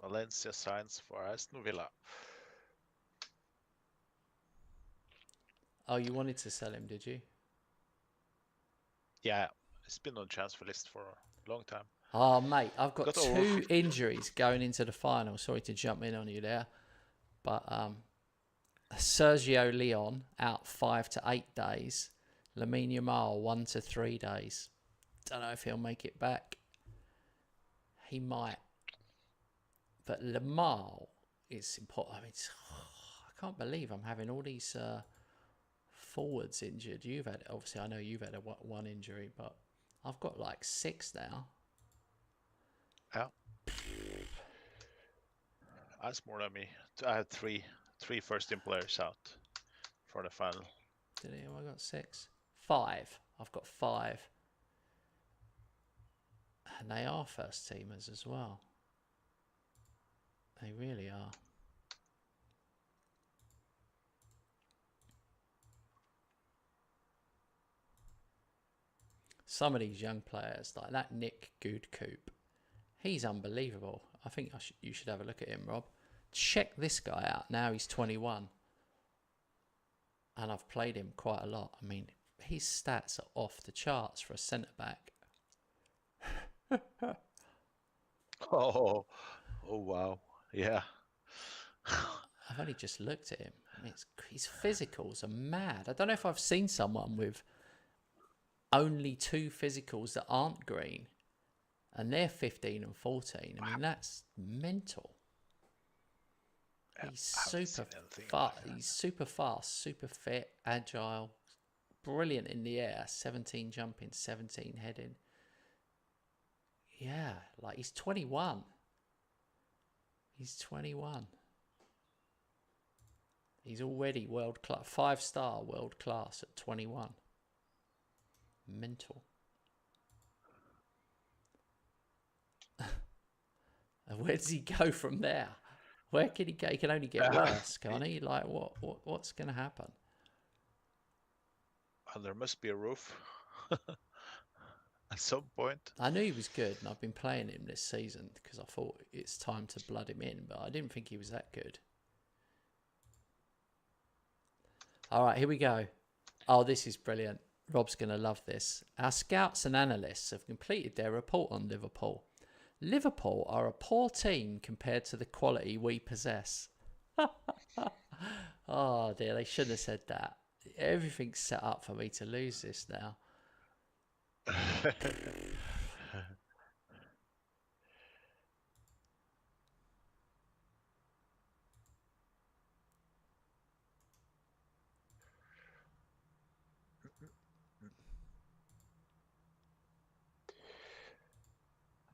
Valencia signs for Aston Villa. Oh, you wanted to sell him, did you? Yeah, it's been on transfer list for a long time. Oh, mate, I've got Got two injuries going into the final. Sorry to jump in on you there. But Sergio Leon out 5 to 8 days. Lamine Yamal 1 to 3 days. Don't know if he'll make it back. He might. But Lamar is important. I mean, I can't believe I'm having all these forwards injured. You've had, obviously, I know you've had one injury, but I've got like 6 now. Yeah. That's more than me. I had three first team players out for the final. Did he? I got 6. 5. I've got 5. And they are first teamers as well. They really are. Some of these young players, like that Nick Goodcoop, he's unbelievable. I think you should have a look at him, Rob. Check this guy out. Now he's 21. And I've played him quite a lot. I mean, his stats are off the charts for a centre-back. Oh, wow. Yeah. I've only just looked at him. I mean, his physicals are mad. I don't know if I've seen someone with only 2 physicals that aren't green, and they're 15 and 14. I mean, that's mental. He's super fast. He's super fast, super fit, agile, brilliant in the air. 17 jumping, 17 heading. Yeah, like he's 21. He's 21. He's already world class, 5-star world class at 21. Mental. Where does he go from there? Where can he go? He can only get worse, can't he? Like, what's going to happen? And there must be a roof at some point. I knew he was good, and I've been playing him this season because I thought it's time to blood him in, but I didn't think he was that good. All right, here we go. Oh, this is brilliant. Rob's going to love this. Our scouts and analysts have completed their report on Liverpool. Liverpool are a poor team compared to the quality we possess. Oh dear, they shouldn't have said that. Everything's set up for me to lose this now.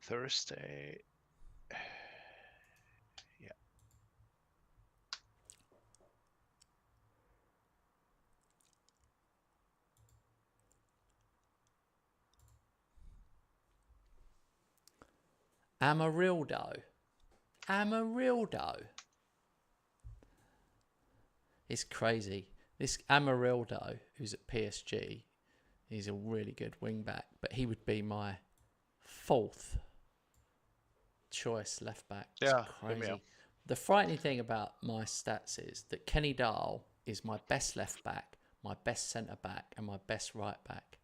Thursday. Yeah. Amarildo. It's crazy. This Amarildo, who's at PSG, he's a really good wing back, but he would be my 4th choice left back. It's crazy. The frightening thing about my stats is that Kenny Dahl is my best left back, my best centre back, and my best right back.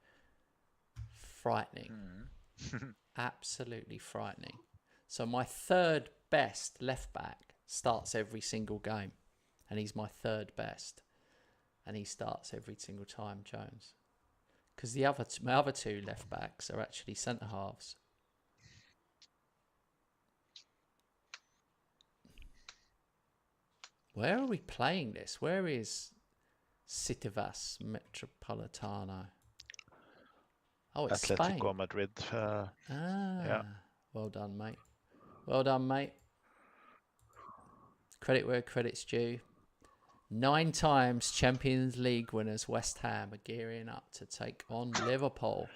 Frightening. Absolutely frightening. So my 3rd best left back starts every single game, and he's my 3rd best, and he starts every single time, Jones. Because my other 2 left backs are actually centre halves. Where are we playing this? Where is Citivas Metropolitano? Oh, it's Atletico Spain. Madrid. Yeah. Well done, mate. Credit where credit's due. 9 times Champions League winners West Ham are gearing up to take on Liverpool.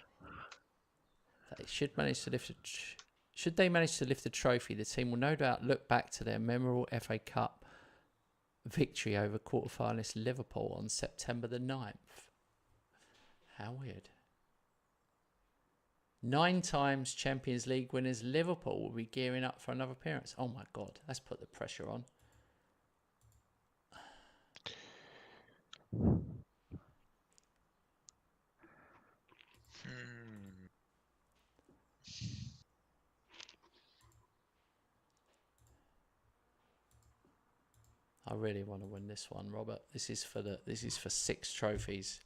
Should they manage to lift the trophy, the team will no doubt look back to their memorable FA Cup victory over quarterfinalist Liverpool on September the 9th. How weird. 9 times Champions League winners Liverpool will be gearing up for another appearance. Oh my God, let's put the pressure on. I really want to win this one, Robert. This is for 6 trophies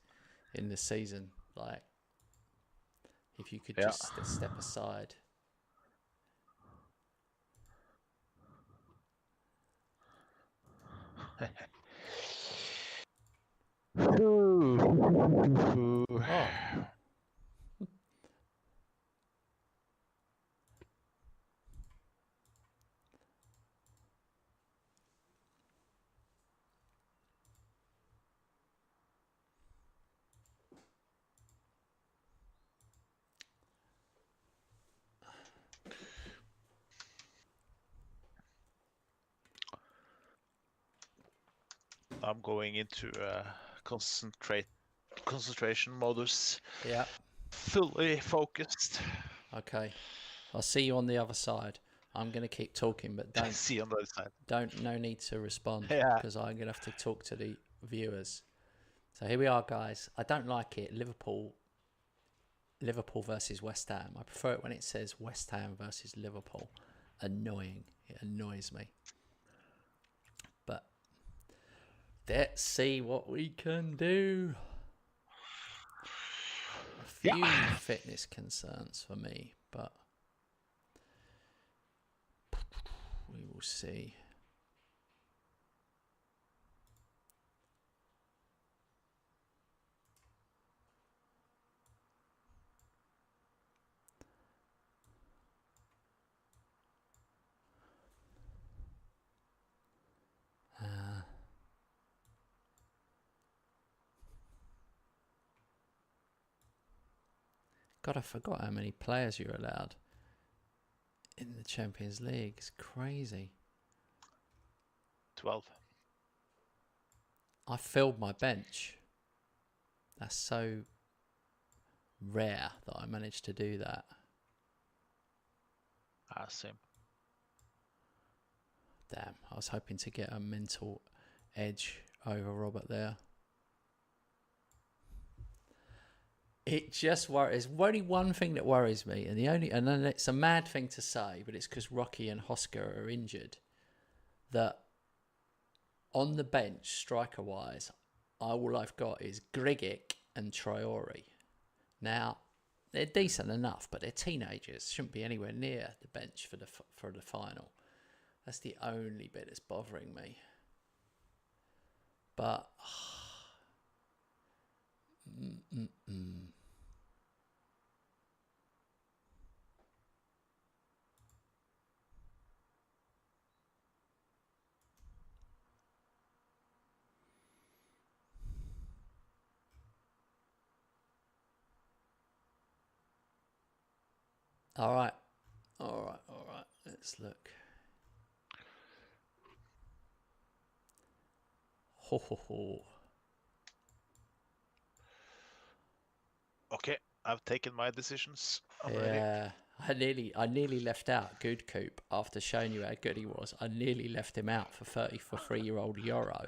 in the season. Like, if you could just step aside. Oh. I'm going into concentration modus. Yeah. Fully focused. Okay. I'll see you on the other side. I'm going to keep talking, but don't see you on the other side. No need to respond because I'm going to have to talk to the viewers. So here we are, guys. I don't like it. Liverpool versus West Ham. I prefer it when it says West Ham versus Liverpool. Annoying. It annoys me. But let's see what we can do. A few fitness concerns for me, but we will see. God, I forgot how many players you're allowed in the Champions League. It's crazy. 12. I filled my bench. That's so rare that I managed to do that. Same. Damn, I was hoping to get a mental edge over Robert there. It just worries. There's only one thing that worries me, and then it's a mad thing to say, but it's because Rocky and Hosker are injured. That on the bench, striker-wise, all I've got is Grigic and Traore. Now, they're decent enough, but they're teenagers. Shouldn't be anywhere near the bench for the final. That's the only bit that's bothering me. But all right. Let's look. Ho ho ho. Okay, I've taken my decisions. I'm ready. Yeah, I nearly left out Good Coop after showing you how good he was. I nearly left him out for 33-year-old Euro.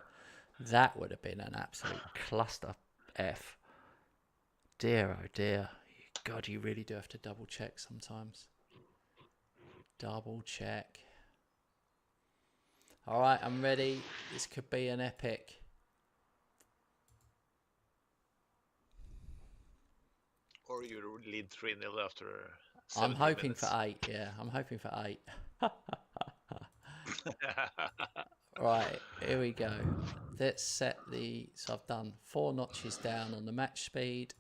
That would have been an absolute cluster F. Dear, oh dear. God, you really do have to double check sometimes. Double check. All right, I'm ready. This could be an epic. Or you lead 3-0 after I'm 17 hoping minutes. for 8. Yeah, I'm hoping for 8. Right, here we go. Let's set the... So I've done 4 notches down on the match speed.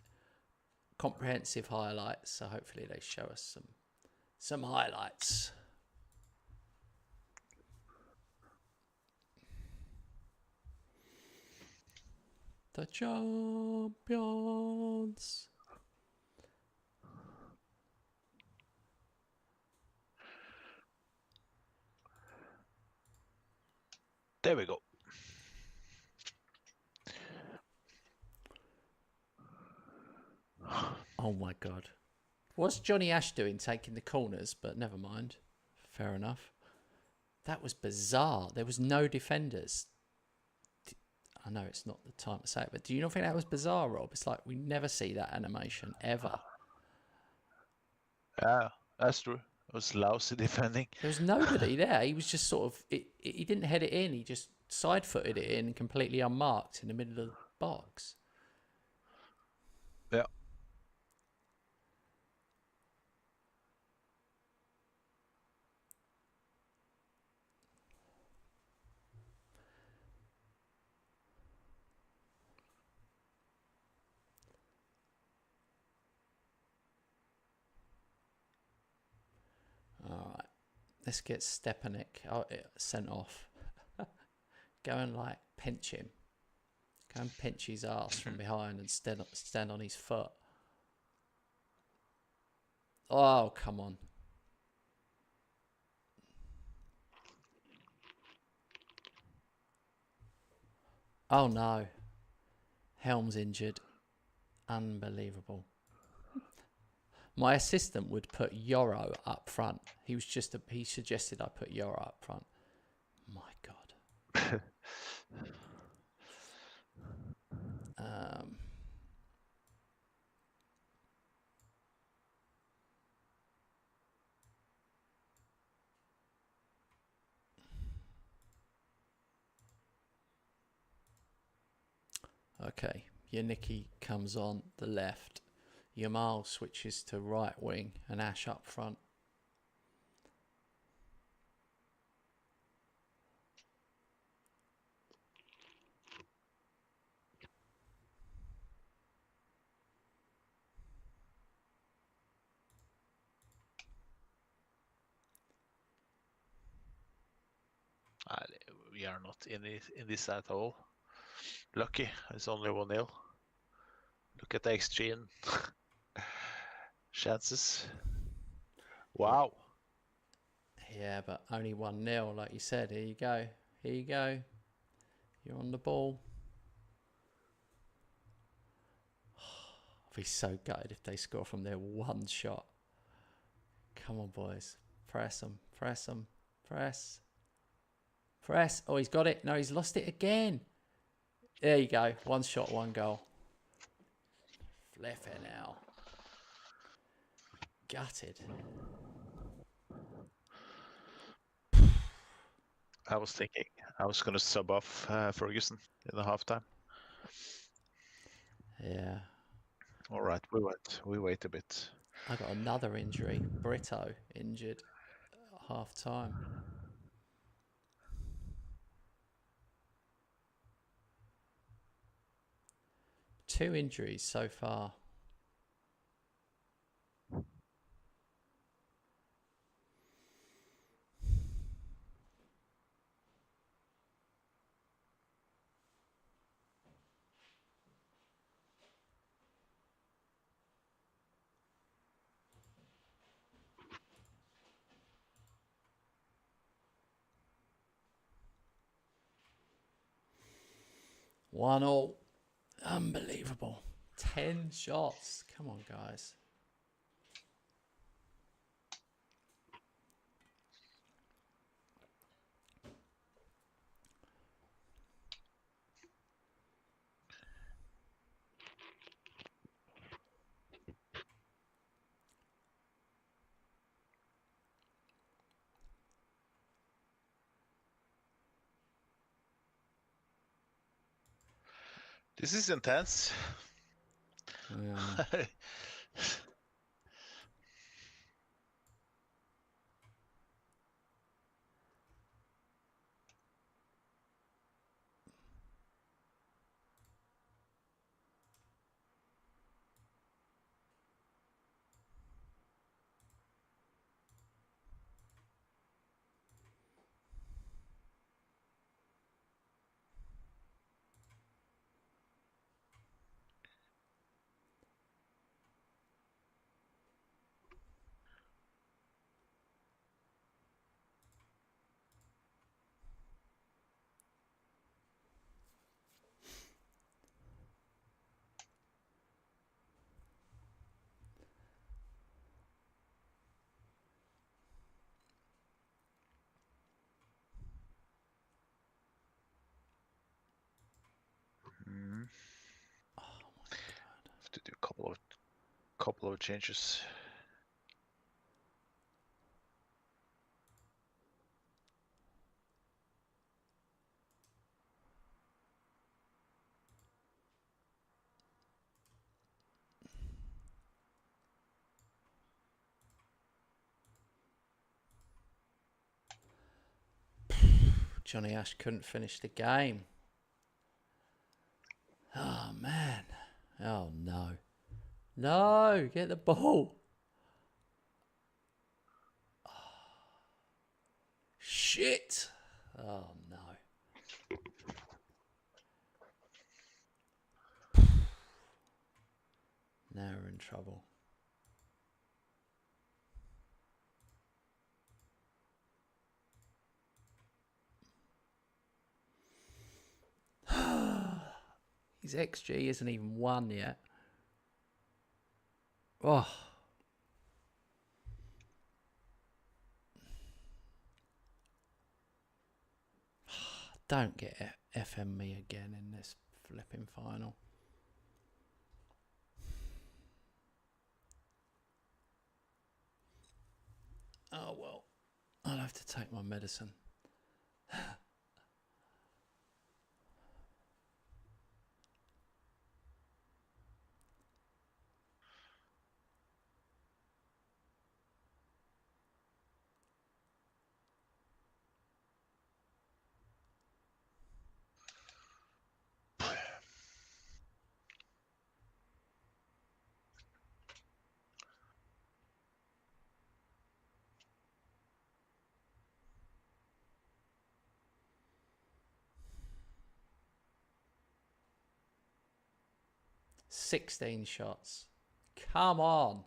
Comprehensive highlights. So hopefully they show us some highlights. The champions. There we go. Oh my God. What's Johnny Ash doing taking the corners? But never mind. Fair enough. That was bizarre. There was no defenders. I know it's not the time to say it, but do you not think that was bizarre, Rob? It's like we never see that animation ever. Yeah, that's true. It was lousy defending. There was nobody there. He was just sort of... He didn't head it in. He just side-footed it in completely unmarked in the middle of the box. Yeah. All right. Let's get Stepanek sent off. Go and, like, pinch him. Go and pinch his ass from behind and stand on his foot. Oh, come on. Oh, no. Helm's injured. Unbelievable. My assistant would put Yoro up front. He suggested I put Yoro up front. My God. Okay. Yannicki comes on the left. Yamal switches to right wing and Ash up front. We are not in this at all. Lucky, it's only 1-0. Look at the XG and chances. Wow. Yeah, but only 1-0, like you said. Here you go. Here you go. You're on the ball. I'd be so gutted if they score from their one shot. Come on, boys. Press them. Press them. Press. Press. Oh, he's got it. No, he's lost it again. There you go. One shot, one goal. Flipping out. Gutted. I was thinking I was going to sub off Ferguson in the halftime. Yeah. All right, we wait a bit. I got another injury. Brito injured half time. Two injuries so far. 1-1. Unbelievable. 10 shots. Come on, guys. This is intense. Yeah. Have to do a couple of changes. Johnny Ash couldn't finish the game. Oh, man. Oh, no. No, get the ball. Oh, shit. Oh, no. Now we're in trouble. His XG isn't even 1 yet. Oh. Don't get FM me again in this flipping final. Oh, well. I'll have to take my medicine. 16 shots. Come on.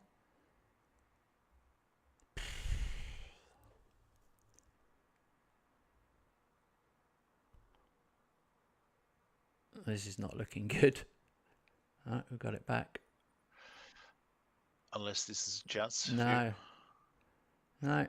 This is not looking good. All right, we've got it back. Unless this is a chance. No. No.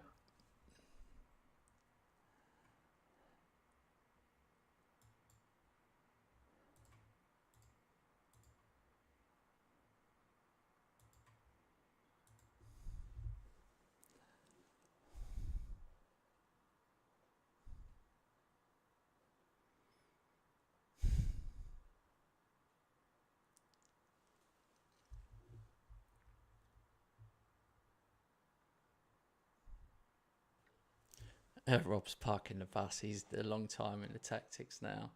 Rob's parking the bus. He's a long time in the tactics now.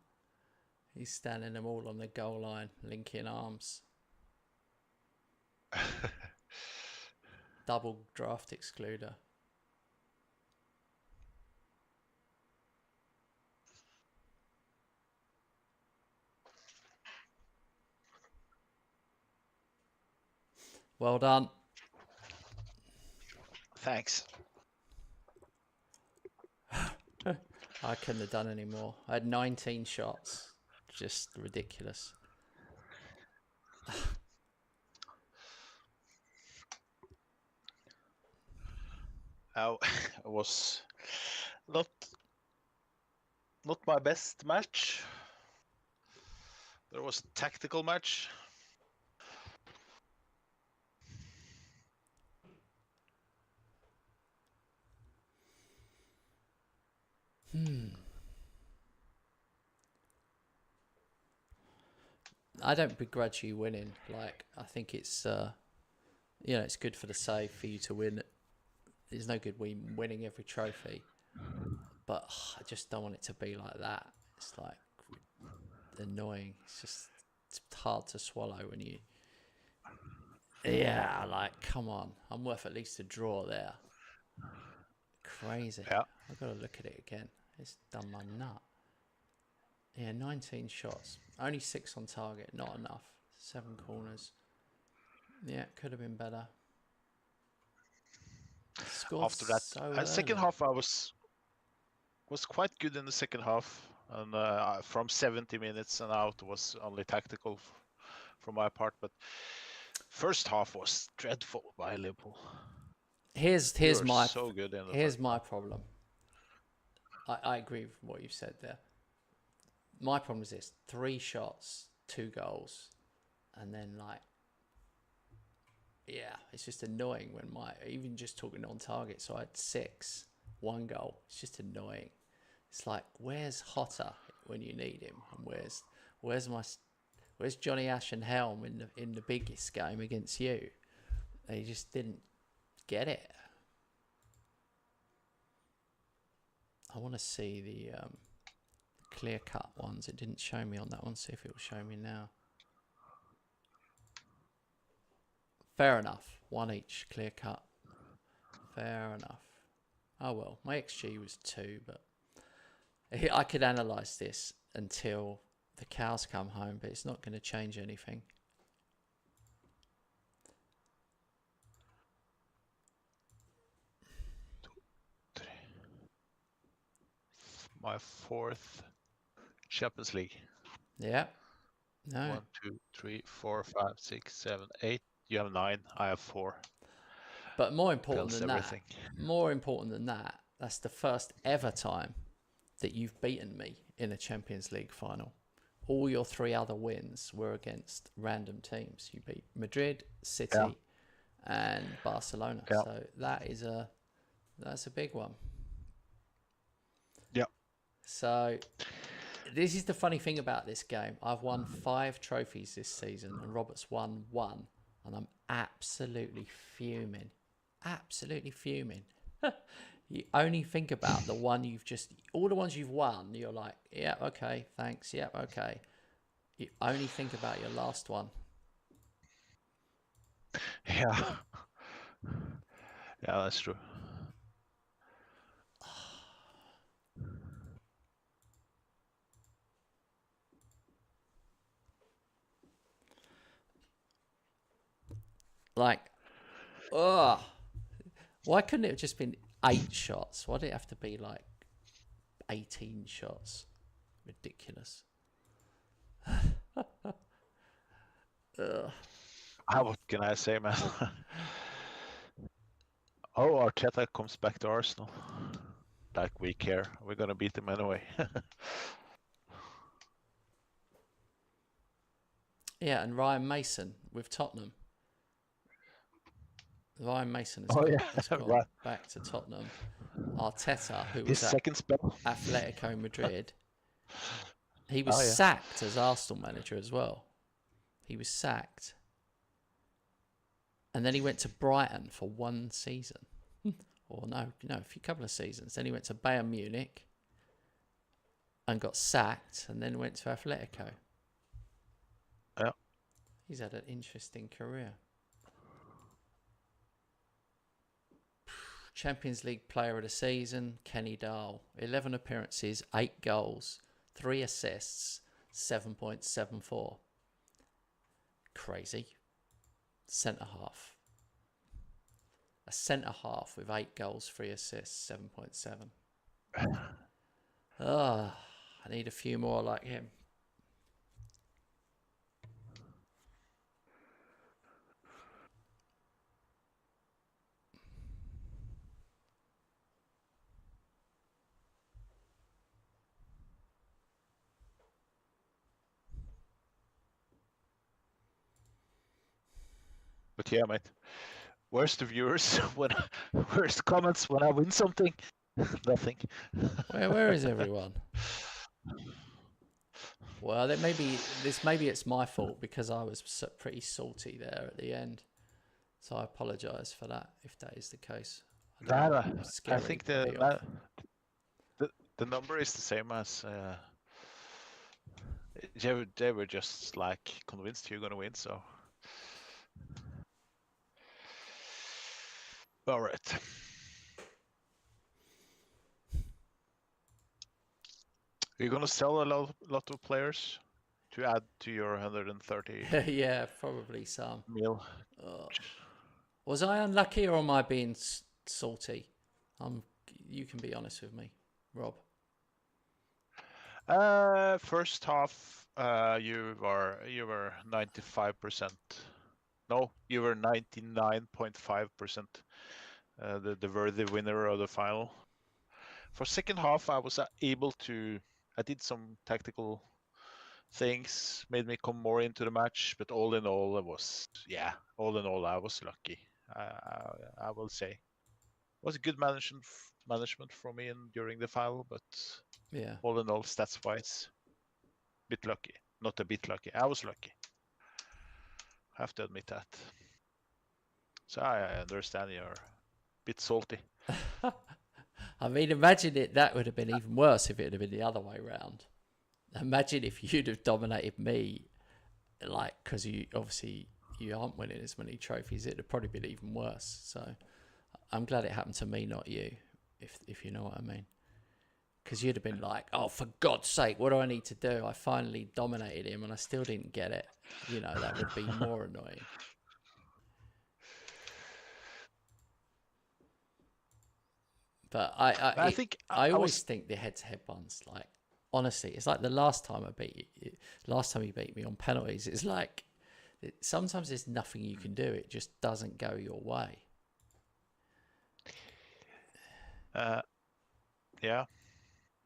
He's standing them all on the goal line, linking arms. Double draft excluder. Well done. Thanks. I couldn't have done any more. I had 19 shots. just ridiculous. It was not my best match. There was a tactical match. I don't begrudge you winning. Like, I think it's it's good for the save for you to win. There's no good winning every trophy, but I just don't want it to be like that. It's like annoying. It's hard to swallow when you. Yeah, like, come on. I'm worth at least a draw there. Crazy. Yeah. I've got to look at it again. It's done my nut. Yeah, 19 shots. Only 6 on target. Not enough. 7 corners. Yeah, could have been better. Scored After that, so second early. half, I was quite good in the second half, and from 70 minutes and out was only tactical from my part. But first half was dreadful by Liverpool. Here's my so good in the here's first my half. problem. I agree with what you've said there. My problem is this: 3 shots, 2 goals, and then it's just annoying when even just talking on target. So I had 6, 1 goal. It's just annoying. It's like, where's Hotter when you need him, and where's Johnny Ash and Helm in the biggest game against you? They just didn't get it. I want to see the clear-cut ones. It didn't show me on that one. See if it will show me now. Fair enough. 1 each clear-cut. Fair enough. Oh well, my XG was 2, but I could analyse this until the cows come home, but it's not going to change anything. My 4th Champions League. Yeah. No. 1, 2, 3, 4, 5, 6, 7, 8. You have 9. I have 4. But more important than everything. that's the first ever time that you've beaten me in a Champions League final. All your 3 other wins were against random teams. You beat Madrid, City, and Barcelona. Yeah. So that's a big one. Yeah. So this is the funny thing about this game. I've won 5 trophies this season, and Robert's won 1, and I'm absolutely fuming. Absolutely fuming. You only think about the one all the ones you've won, you're like, yeah, okay, thanks, yeah, okay. You only think about your last one. Yeah. Yeah, that's true. Like, why couldn't it have just been 8 shots? Why did it have to be like 18 shots? Ridiculous. What can I say, man? Arteta comes back to Arsenal. Like, we care. We're gonna beat them anyway. Yeah, and Ryan Mason with Tottenham. Ryan Mason has gone right. back to Tottenham. Arteta, who His was at second spell. Atletico Madrid, he was sacked as Arsenal manager as well. He was sacked. And then he went to Brighton for 1 season. Or a couple of seasons. Then he went to Bayern Munich and got sacked, and then went to Atletico. Yeah. He's had an interesting career. Champions League Player of the Season, Kenny Dahl. 11 appearances, 8 goals, 3 assists, 7.74. Crazy. Centre half. A centre half with 8 goals, 3 assists, 7.7. I need a few more like him. But yeah, mate. Where's the viewers when? Where's the comments when I win something? Nothing. Where is everyone? Well, maybe it's my fault because I was pretty salty there at the end. So I apologise for that if that is the case. I don't know. Nah, I Scary think payoff. the number is the same as they were just like convinced you're gonna win. So all right. You're gonna sell a lot of players to add to your 130 Yeah, probably some. mil. Was I unlucky or am I being salty? You can be honest with me, Rob. First half, you were 95%. No, you were 99.5%. The worthy winner of the final. For second half, I was able to. I did some tactical things, made me come more into the match. But all in all, all in all, I was lucky. I will say, it was a good management from me during the final, but Yeah. all in all, stats wise, bit lucky. Not a bit lucky. I was lucky. I have to admit that. So I understand you're a bit salty. I mean, imagine that would have been even worse if it had been the other way round. Imagine if you'd have dominated me, like, because you aren't winning as many trophies. It'd have probably been even worse. So I'm glad it happened to me, not you, if you know what I mean. Because you'd have been like, oh, for God's sake, what do I need to do? I finally dominated him and I still didn't get it. You know, that would be more annoying. But I always think the head-to-head ones, like, honestly, it's like the last time you beat me on penalties. It's like sometimes there's nothing you can do. It just doesn't go your way. Yeah.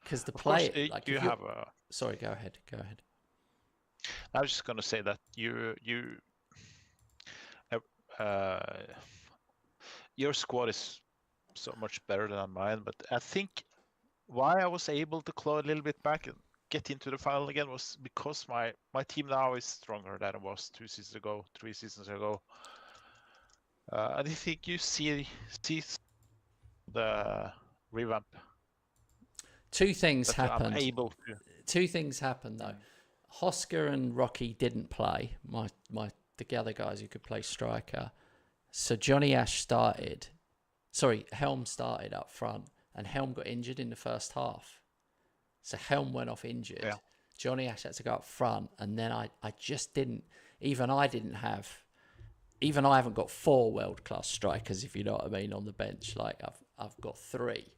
Because the play, like you have a. Sorry, go ahead. I was just gonna say that your squad is so much better than mine, but I think why I was able to claw a little bit back and get into the final again was because my team now is stronger than it was 2 seasons ago, 3 seasons ago. I think you see the revamp. Two things happened. I'm able to. Two things happened though. Hosker and Rocky didn't play. The other guys who could play striker. So Johnny Ash started. Sorry, Helm started up front, and Helm got injured in the first half. So Helm went off injured. Yeah. Johnny Ash had to go up front, and then I just didn't. Even I haven't got 4 world-class strikers, if you know what I mean, on the bench. Like I've got 3,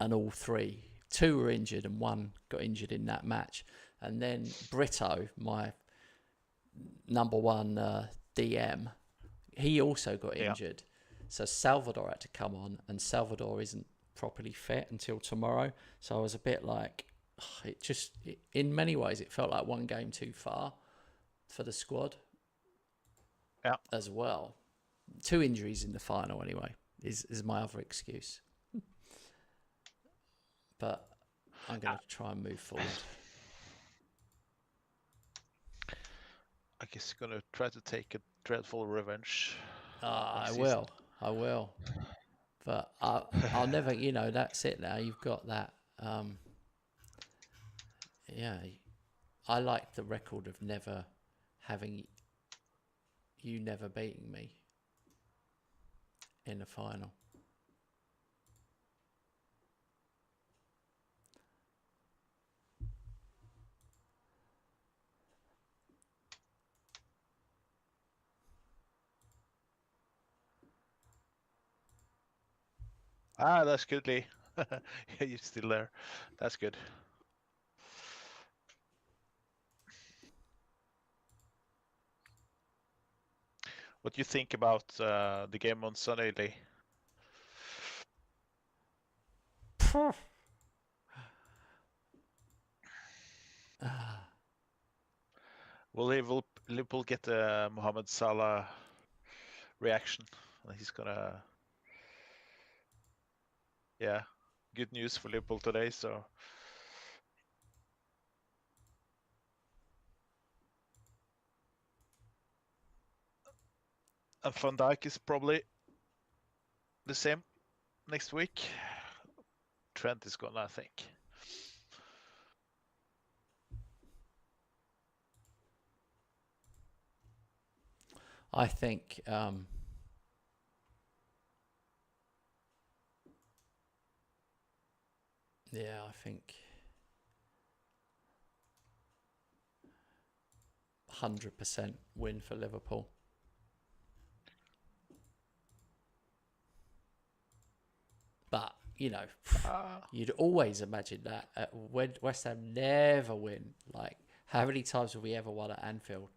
and all 3, 2 were injured, and 1 got injured in that match. And then Brito, my number 1 DM, he also got injured. So Salvador had to come on, and Salvador isn't properly fit until tomorrow. So I was a bit like, in many ways, it felt like one game too far for the squad. Yeah. As well. 2 injuries in the final anyway is my other excuse. But I'm going to try and move forward. I guess you're going to try to take a dreadful revenge. I will. But I'll never, that's it now. You've got that. I like the record of never beating me in the final. That's good, Lee. You're still there. That's good. What do you think about the game on Sunday, Lee? Will Liverpool get Mohamed Salah reaction. He's gonna, yeah, good news for Liverpool today. So and Van Dijk is probably the same next week. Trent is gone, I think. I think yeah, I think 100% win for Liverpool. But, you know, you'd always imagine that. When West Ham never win. Like, how many times have we ever won at Anfield?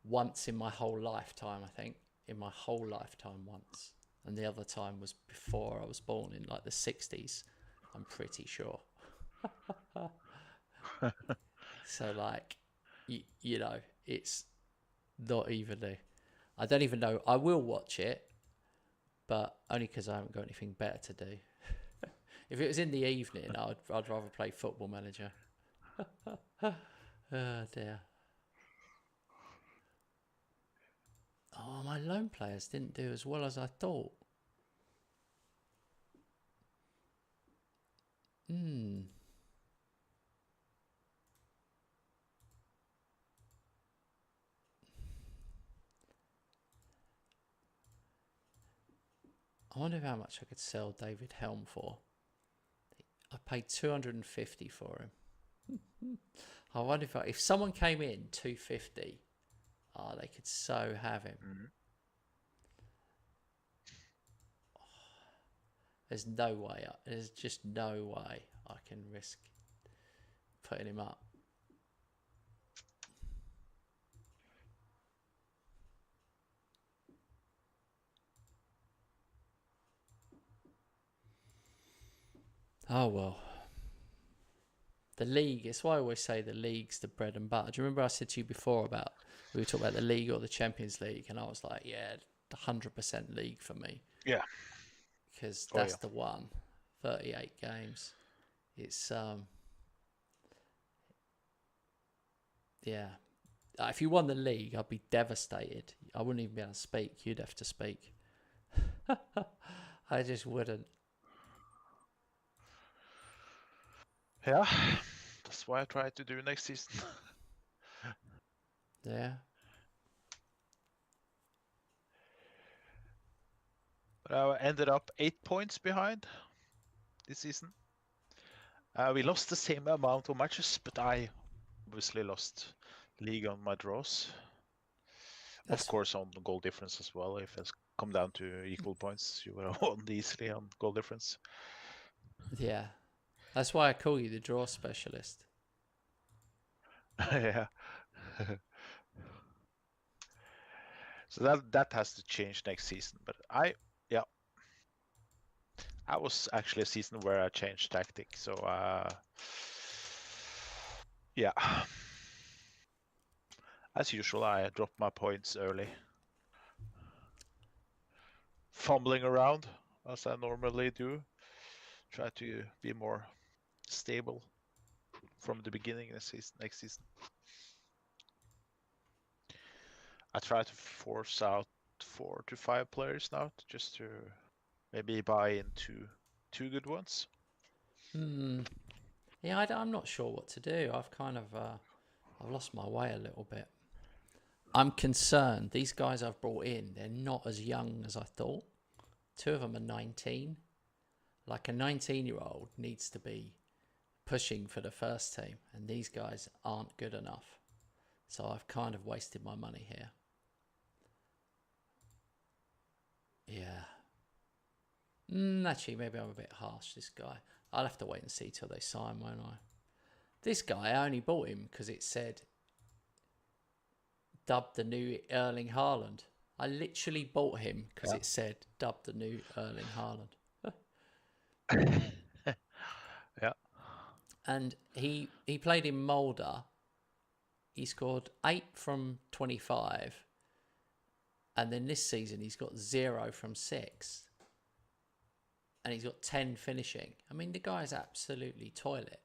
Once in my whole lifetime, I think. In my whole lifetime, once. And the other time was before I was born, in like the 60s, I'm pretty sure. So, like, you know, it's not even I don't even know. I will watch it, but only because I haven't got anything better to do. If it was in the evening, I'd rather play Football Manager. Oh dear. Oh, my lone players didn't do as well as I thought. I wonder how much I could sell David Helm for. I paid 250 for him. I wonder if someone came in 250, they could so have him. There's no way. There's just no way I can risk putting him up. Oh well. The league, it's why I always say the league's the bread and butter. Do you remember I said to you before about, we were talking about the league or the Champions League, and I was like, yeah, the 100% league for me. Yeah. Because that's the one. 38 games. It's, yeah. If you won the league, I'd be devastated. I wouldn't even be able to speak. You'd have to speak. I just wouldn't. Yeah, that's what I try to do next season. Yeah. But I ended up 8 points behind this season. We lost the same amount of matches, but I obviously lost league on my draws. Of course, on the goal difference as well. If it's come down to equal points, you would have won easily on goal difference. Yeah. That's why I call you the draw specialist. Yeah. So that has to change next season. But I was actually a season where I changed tactic. So yeah. As usual, I dropped my points early. Fumbling around as I normally do. Try to be more stable from the beginning next season. I try to force out 4 to 5 players now, just to maybe buy into 2 good ones. Yeah, I'm not sure what to do. I've kind of I've lost my way a little bit. I'm concerned. These guys I've brought in, they're not as young as I thought. 2 of them are 19. Like a 19-year-old needs to be pushing for the first team, and these guys aren't good enough. So I've kind of wasted my money here. Yeah. Actually, maybe I'm a bit harsh, this guy. I'll have to wait and see till they sign, won't I? This guy, I only bought him because it said dubbed the new Erling Haaland. I literally bought him because it said dubbed the new Erling Haaland. Yeah. And he played in Mulder. He scored 8 from 25 And then this season he's got 0 from 6. And he's got 10 finishing. I mean, the guy's absolutely toilet.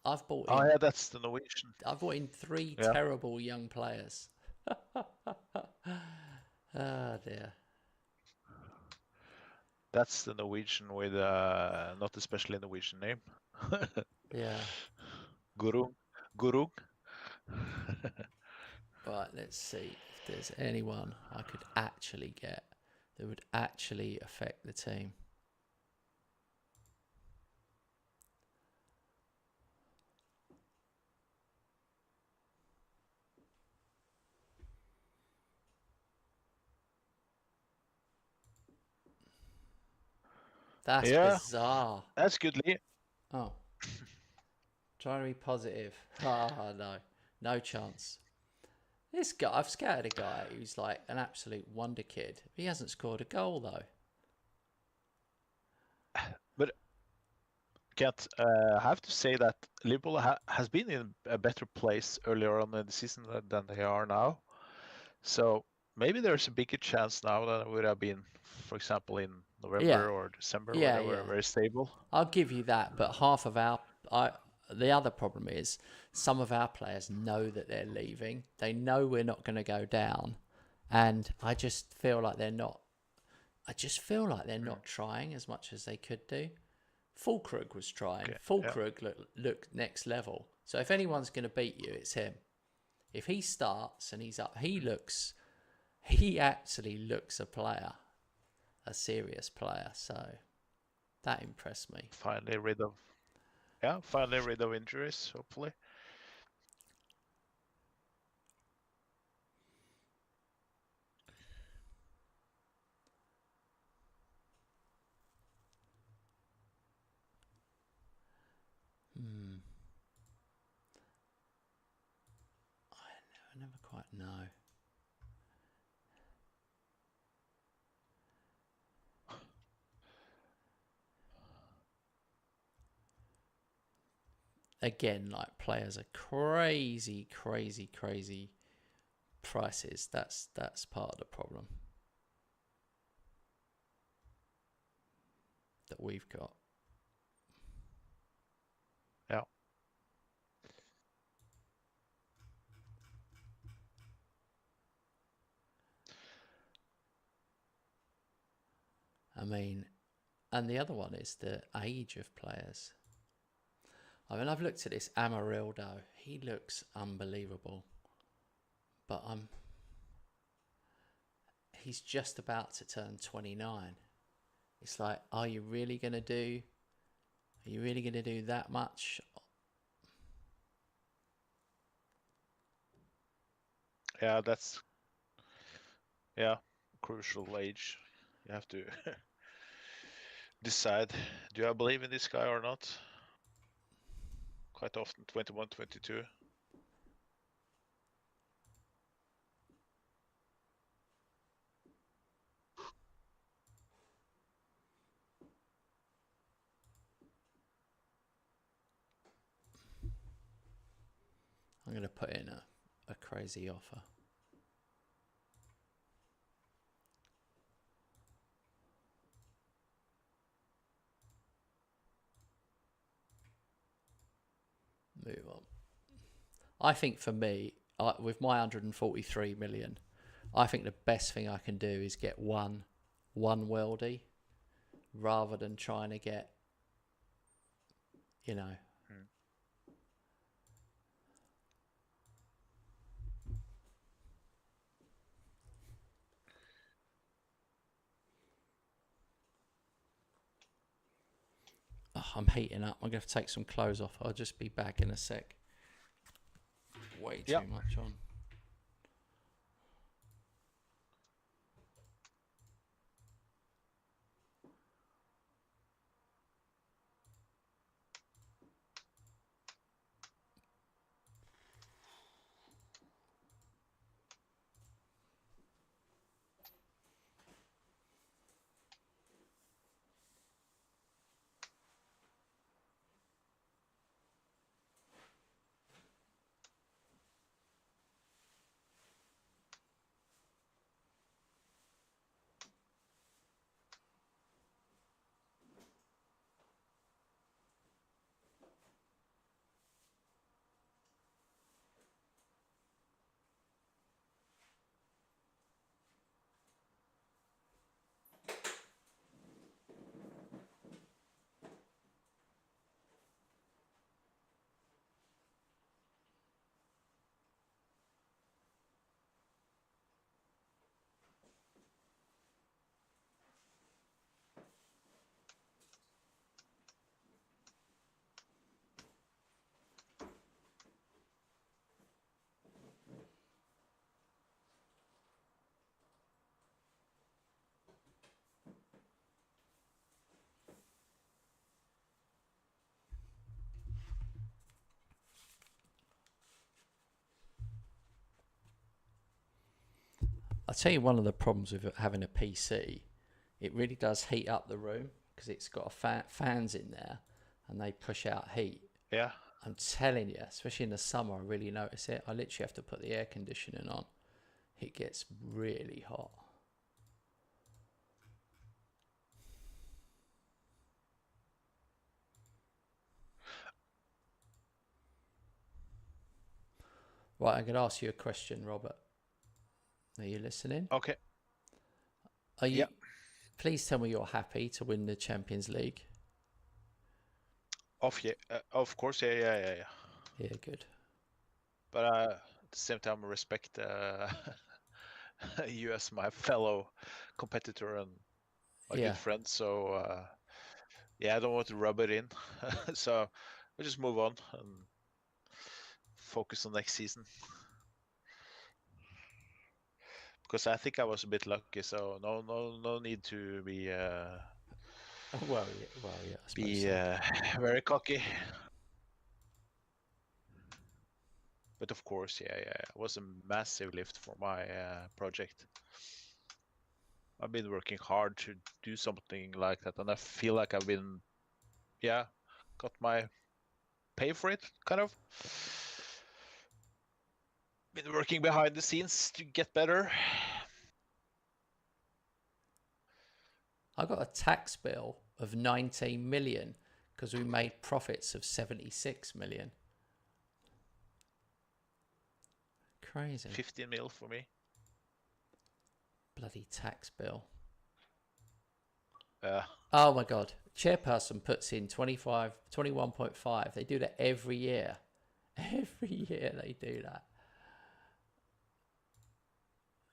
I've bought Oh in yeah, that's the Norwegian. I've brought in 3 Yeah. terrible young players. Oh dear. That's the Norwegian with not especially Norwegian name. Yeah. Gurung. Gurung. Right, let's see if there's anyone I could actually get that would actually affect the team. That's bizarre. That's good, Lee. Oh. Trying to be positive. Oh, no. No chance. This guy, I've scouted a guy who's like an absolute wonder kid. He hasn't scored a goal, though. But can't have to say that Liverpool has been in a better place earlier on in the season than they are now. So maybe there's a bigger chance now than it would have been, for example, in November or December when they were very stable. I'll give you that, but half of the other problem is some of our players know that they're leaving. They know we're not going to go down, and I just feel like they're not. I just feel like they're not trying as much as they could do. Fulkrug was trying. Okay, Fulkrug looked next level. So if anyone's going to beat you, it's him. If he starts and he's up, he actually looks a player, a serious player. So that impressed me. Finally rid of injuries, hopefully. I never quite know. Again, like players are crazy prices. That's part of the problem that we've got. Yeah. I mean, and the other one is the age of players. I mean, I've looked at this Amarildo. He looks unbelievable. But he's just about to turn 29. It's like, are you really going to do that much? Yeah, that's crucial age. You have to decide, do I believe in this guy or not? Quite often 21, 22. I'm going to put in a crazy offer. Move on. I think for me, with my 143 million, I think the best thing I can do is get one worldie rather than trying to get, Oh, I'm heating up. I'm going to take some clothes off. I'll just be back in a sec. Way too much on. I'll tell you one of the problems with having a PC. It really does heat up the room because it's got fans in there and they push out heat. Yeah. I'm telling you, especially in the summer, I really notice it. I literally have to put the air conditioning on. It gets really hot. Right, I'm going to ask you a question, Robert. Are you listening? Okay. Are you? Yeah. Please tell me you're happy to win the Champions League. Of course, yeah. Yeah, good. But at the same time, I respect you as my fellow competitor and my Yeah. good friend. So yeah, I don't want to rub it in. So we'll just move on and focus on next season. Because I think I was a bit lucky, so no need to be Well, yeah. I suppose so. very cocky. But of course, yeah, it was a massive lift for my project. I've been working hard to do something like that, and I feel like I've been, got my pay for it, kind of. Been working behind the scenes to get better. I got a tax bill of 19 million because we made profits of 76 million. Crazy. 15 mil for me. Bloody tax bill. Yeah. Oh my God. Chairperson puts in 21.5. They do that every year. Every year they do that.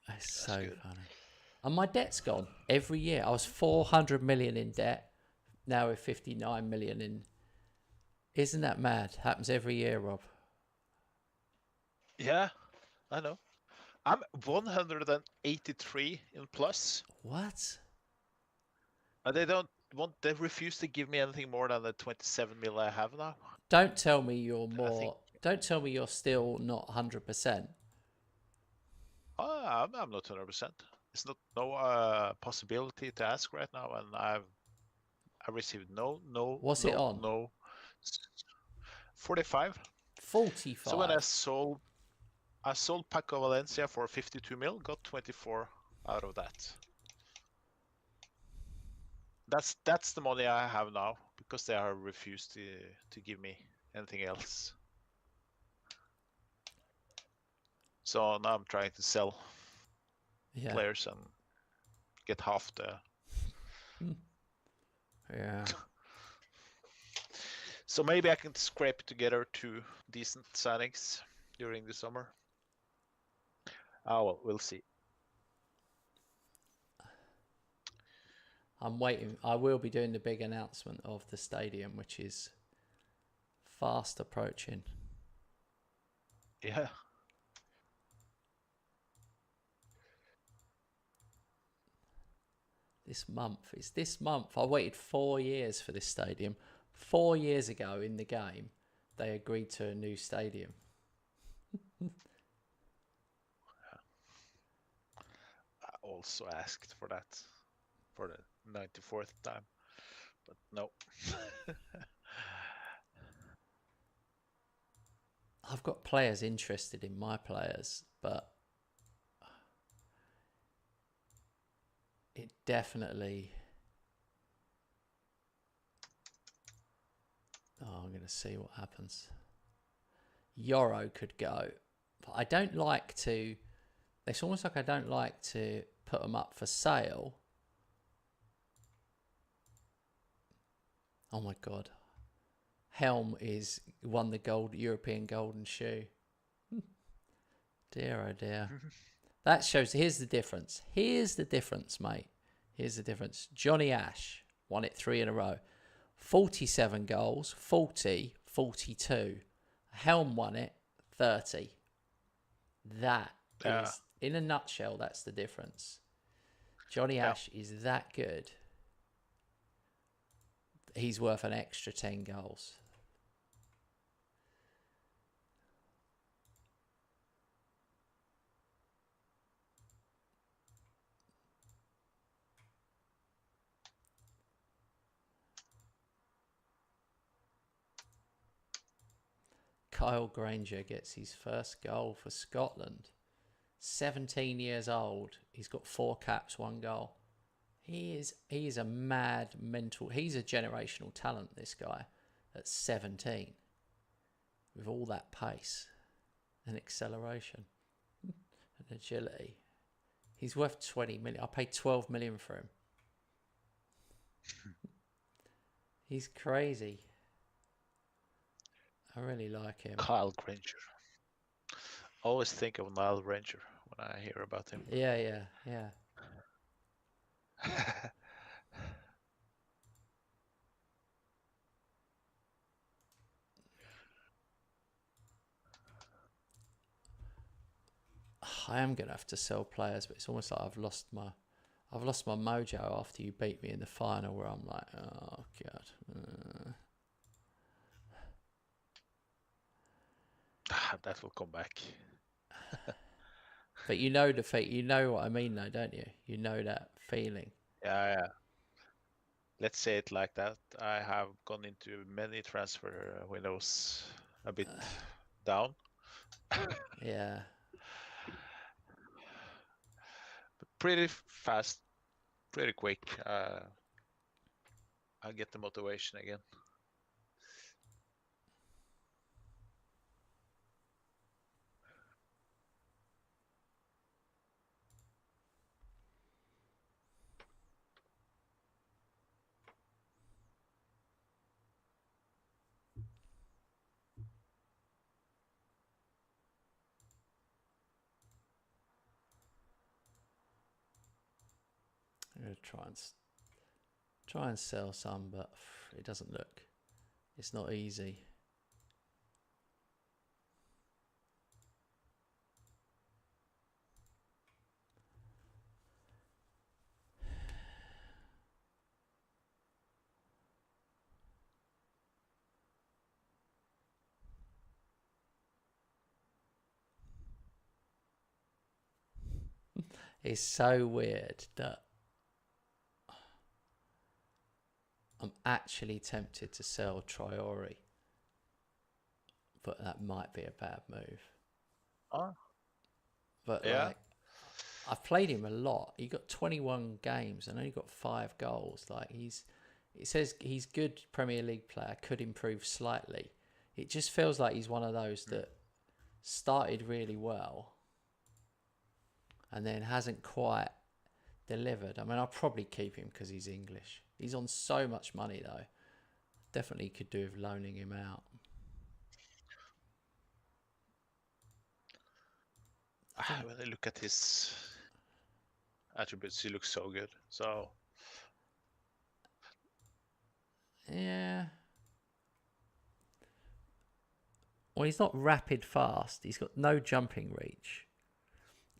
That's so good. funny. And my debt's gone every year. I was 400 million in debt. Now we're 59 million in. Isn't that mad? Happens every year, Rob. Yeah, I know. I'm 183 in plus. What? And they refuse to give me anything more than the 27 mil I have now. Don't tell me you're more. Don't tell me you're still not 100%. I'm not 100%. It's no possibility to ask right now, and I received no. What's it on? No. 45. 45. So when I sold Paco Valencia for 52 mil, got 24 out of that. That's the money I have now because they have refused to give me anything else. So now I'm trying to sell players and get half the. Yeah. So maybe I can scrape together 2 decent signings during the summer. Oh well, we'll see. I'm waiting. I will be doing the big announcement of the stadium, which is fast approaching. Yeah. This month. It's this month. I waited 4 years for this stadium. 4 years ago in the game, they agreed to a new stadium. I also asked for that for the 94th time, but no. I've got players interested in my players, but it definitely. Oh, I'm going to see what happens. Yoro could go, but I don't like to. It's almost like I don't like to put them up for sale. Oh my God. Helm won the European Golden Shoe. Dear, oh dear. That shows, here's the difference. Here's the difference, mate. Here's the difference. Johnny Ash won it 3 in a row. 47 goals, 40, 42. Helm won it 30. That is, in a nutshell, that's the difference. Johnny Ash is that good. He's worth an extra 10 goals. Kyle Granger gets his first goal for Scotland. 17 years old. He's got 4 caps, 1 goal. He is a mad mental. He's a generational talent, this guy, at 17. With all that pace and acceleration and agility. He's worth 20 million. I paid 12 million for him. He's crazy. I really like him. Kyle Granger. Always think of Nile Ranger when I hear about him. Yeah. I am gonna have to sell players, but it's almost like I've lost my mojo after you beat me in the final, where I'm like, oh god. That will come back. But you know defeat. You know what I mean, though, don't you? You know that feeling. Yeah. Let's say it like that. I have gone into many transfer windows a bit down. Yeah. But pretty fast, pretty quick. I get the motivation again. I'm gonna try and sell some, but it doesn't look. It's not easy. It's so weird that I'm actually tempted to sell Traore, but that might be a bad move. Oh, But yeah. like, I've played him a lot. He got 21 games and only got 5 goals. Like it says he's good Premier League player, could improve slightly. It just feels like he's one of those that started really well and then hasn't quite delivered. I mean, I'll probably keep him because he's English. He's on so much money though. Definitely could do with loaning him out. When I look at his attributes, he looks so good. So yeah. Well, he's not rapid fast. He's got no jumping reach.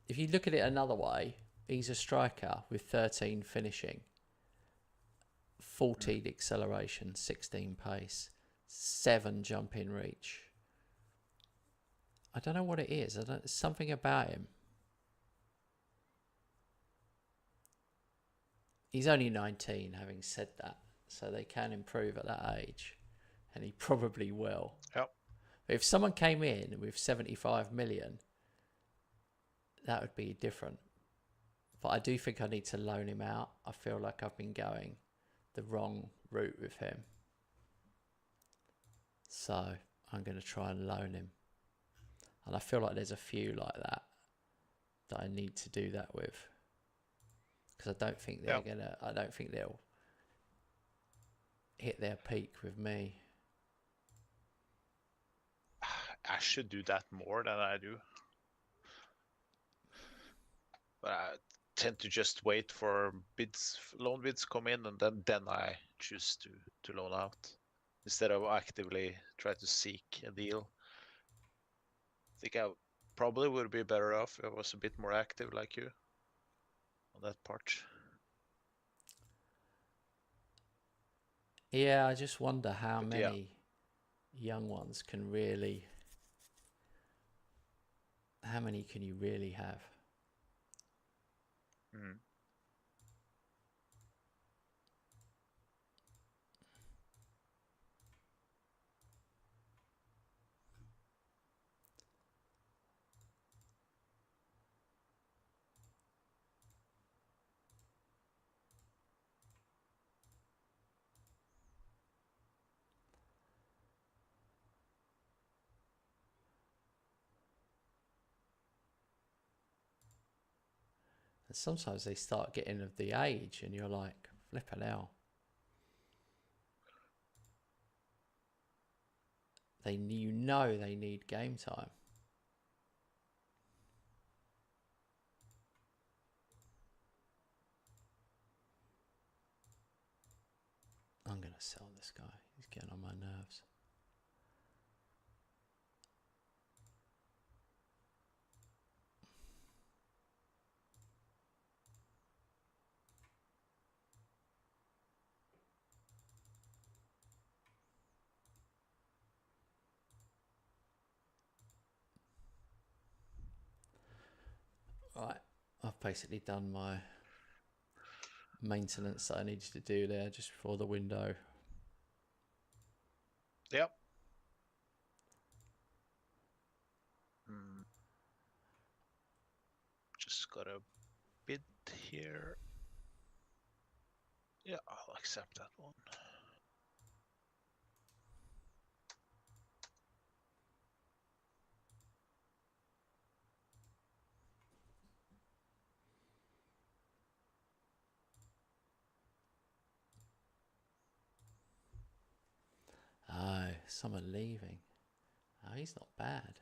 If you look at it another way, he's a striker with 13 finishing, 14 acceleration, 16 pace, 7 jumping reach. I don't know what it is. There's something about him. He's only 19, having said that, so they can improve at that age, and he probably will. Yep. If someone came in with 75 million, that would be different. But I do think I need to loan him out. I feel like I've been going the wrong route with him. So I'm going to try and loan him. And I feel like there's a few like that I need to do that with. Because I don't think I don't think they'll hit their peak with me. I should do that more than I do. But I tend to just wait for loan bids come in, and then I choose to loan out instead of actively try to seek a deal. I think I probably would be better off if I was a bit more active like you on that part. Yeah, I just wonder how many young ones can really... How many can you really have? Mm. sometimes they start getting of the age, and you're like, flipping hell. They need game time. I'm gonna sell this guy. He's getting on my nerves. Right, I've basically done my maintenance that I needed to do there just before the window. Yep. Just got a bid here. Yeah, I'll accept that one. Oh, someone leaving. Oh, he's not bad.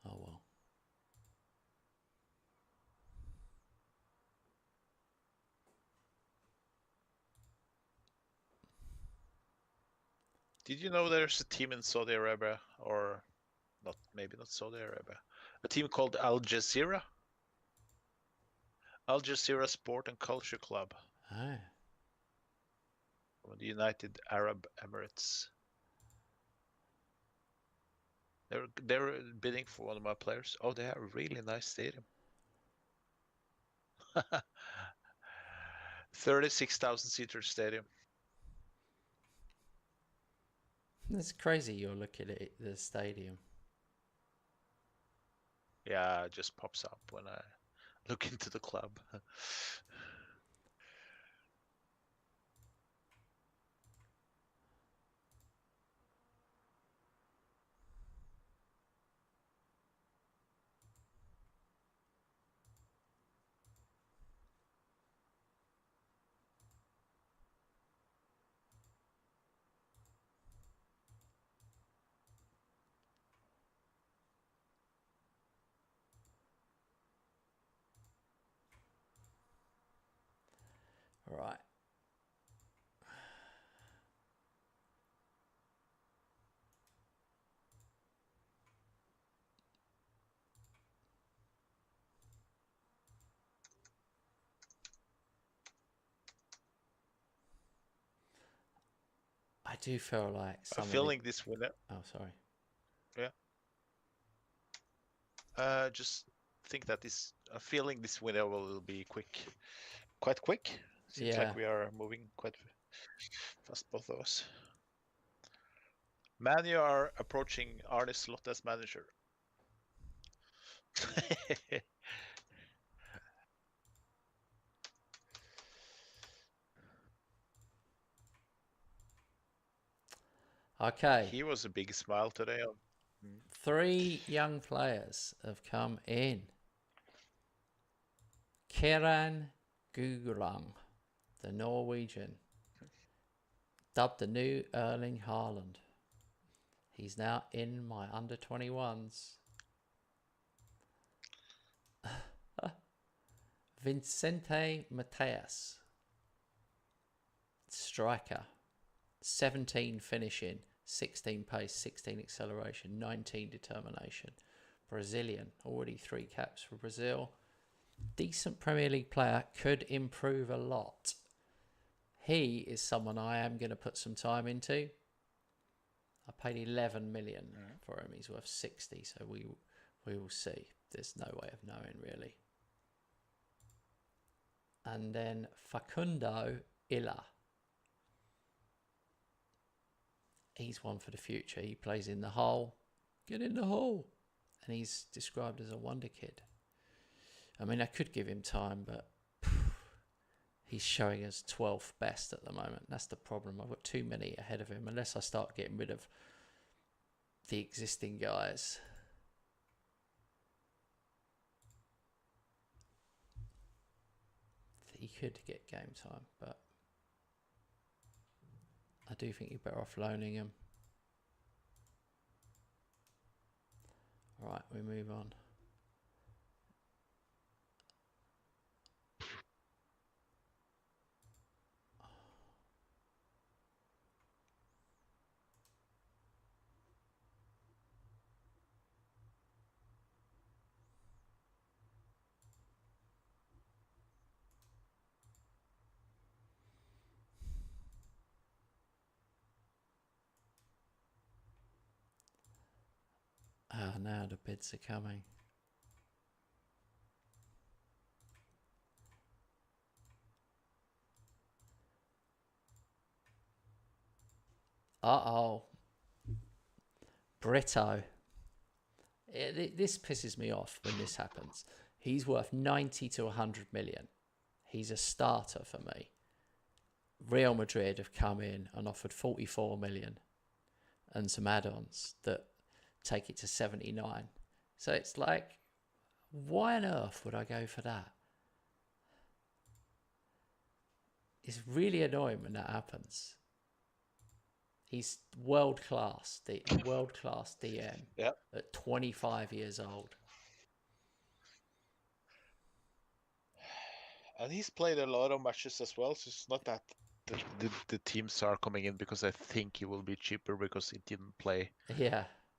Oh well. Did you know there's a team in Saudi Arabia, or not? Maybe not Saudi Arabia. A team called Al Jazeera. Al Jazeera Sport and Culture Club. Oh. From the United Arab Emirates. They're bidding for one of my players. Oh, they have a really nice stadium. 36,000 seater stadium. It's crazy you're looking at the stadium. Yeah, it just pops up when I look into the club. Right. I do feel like I'm feeling this winner. Oh, sorry. Yeah. Just think that I'm feeling this winner will be quite quick. Seems like we are moving quite fast, both of us. Man, you are approaching Arne Slot as manager. Okay. He was a big smile today. 3 young players have come in. Kieran Gugurang, the Norwegian, dubbed the new Erling Haaland. He's now in my under 21s. Vincente Mateus, striker, 17 finishing, 16 pace, 16 acceleration, 19 determination. Brazilian, already 3 caps for Brazil. Decent Premier League player, could improve a lot. He is someone I am going to put some time into. I paid 11 million for him. He's worth 60, so we will see. There's no way of knowing, really. And then Facundo Illa. He's one for the future. He plays in the hole. Get in the hole. And he's described as a wonder kid. I mean, I could give him time, but he's showing us 12th best at the moment. That's the problem. I've got too many ahead of him. Unless I start getting rid of the existing guys. he could get game time, but I do think you're better off loaning him. Right, we move on. Ah, now the bids are coming. Uh-oh. Brito. This pisses me off when this happens. He's worth 90 to 100 million. He's a starter for me. Real Madrid have come in and offered 44 million and some add-ons that take it to 79. So it's like, why on earth would I go for that? It's really annoying when that happens. He's world class, the world class DM at 25 years old. And he's played a lot of matches as well, so it's not that the teams are coming in because I think he will be cheaper because he didn't play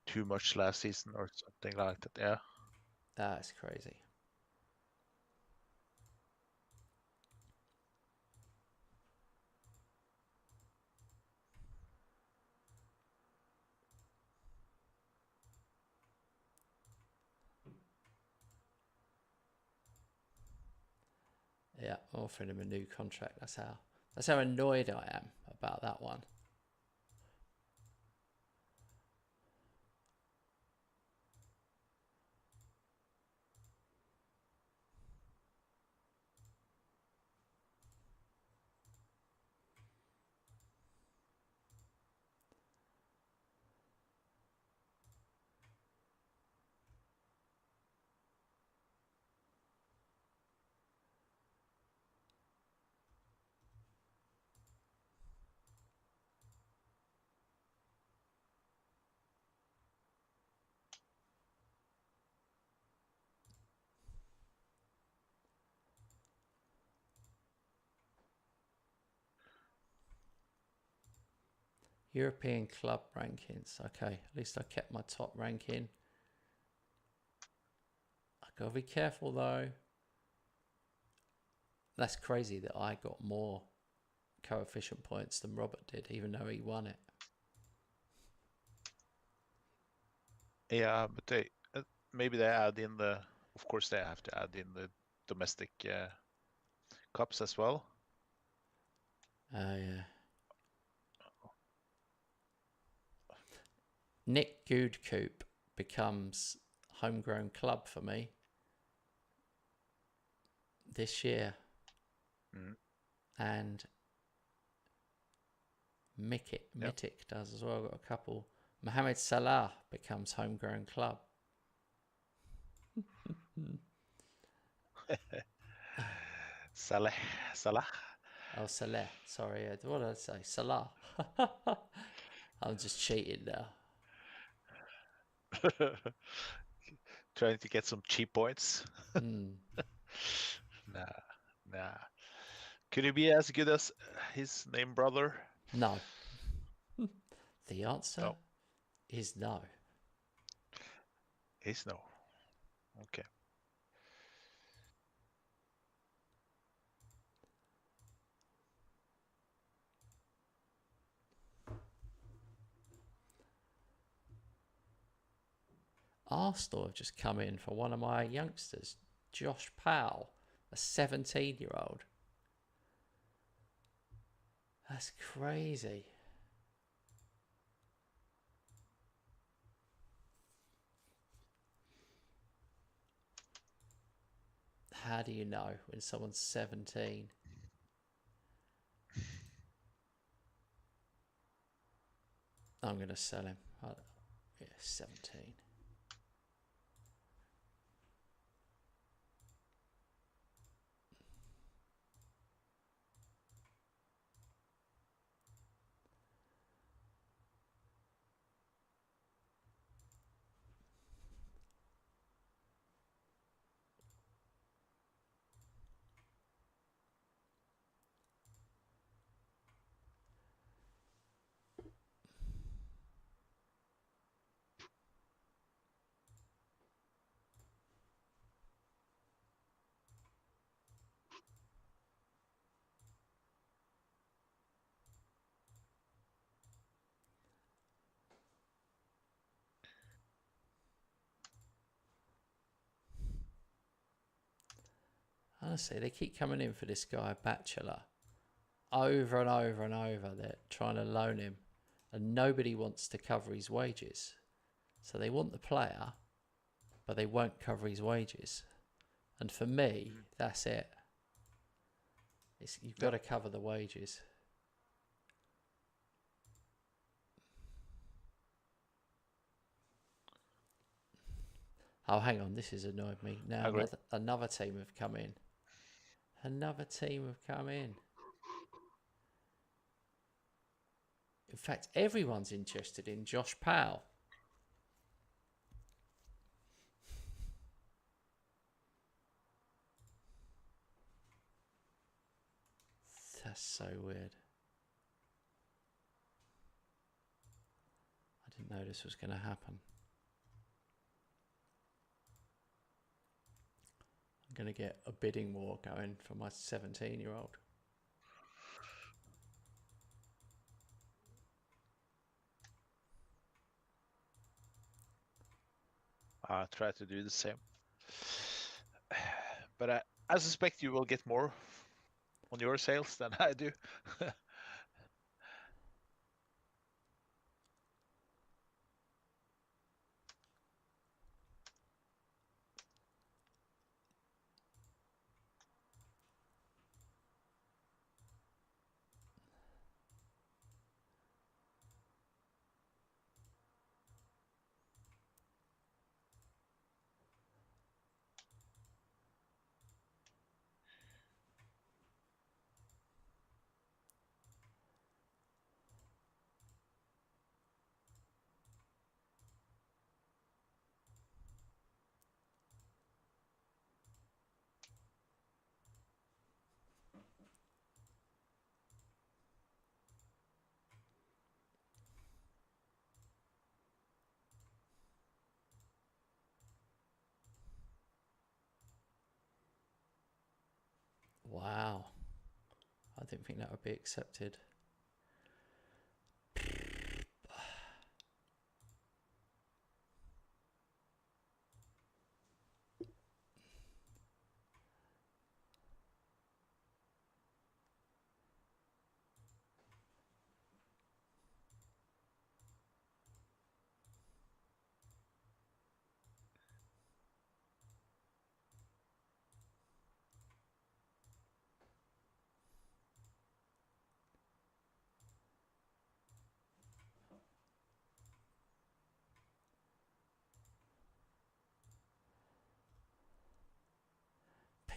too much last season or something like that. Yeah, that's crazy. Yeah, offering him a new contract. That's how annoyed I am about that one. European club rankings. Okay, at least I kept my top ranking. I gotta be careful though. That's crazy that I got more coefficient points than Robert did, even though he won it. Yeah, but they maybe they add in of course they have to add in the domestic cups as well. Yeah. Nick Goodcoop becomes homegrown club for me this year. And Mitic does as well. Got a couple. Mohamed Salah becomes homegrown club. Salah. Oh, Salah. Sorry, what did I say? Salah. I'm just cheating now. Trying to get some cheap points. Nah. Could he be as good as his name brother? No. The answer is no. Is no. Okay. Arsenal have just come in for one of my youngsters, Josh Powell, a 17-year-old. That's crazy. How do you know when someone's 17? I'm going to sell him. Yeah, 17. Honestly, they keep coming in for this guy, Bachelor, over and over and over. They're trying to loan him, and nobody wants to cover his wages. So they want the player, but they won't cover his wages. And for me, that's it. You've got to cover the wages. Oh, hang on. This has annoyed me. Now another team have come in. Another team have come in. In fact, everyone's interested in Josh Powell. That's so weird. I didn't know this was going to happen. I'm going to get a bidding war going for my 17-year-old. I try to do the same. But I suspect you will get more on your sales than I do. Wow. I didn't think that would be accepted.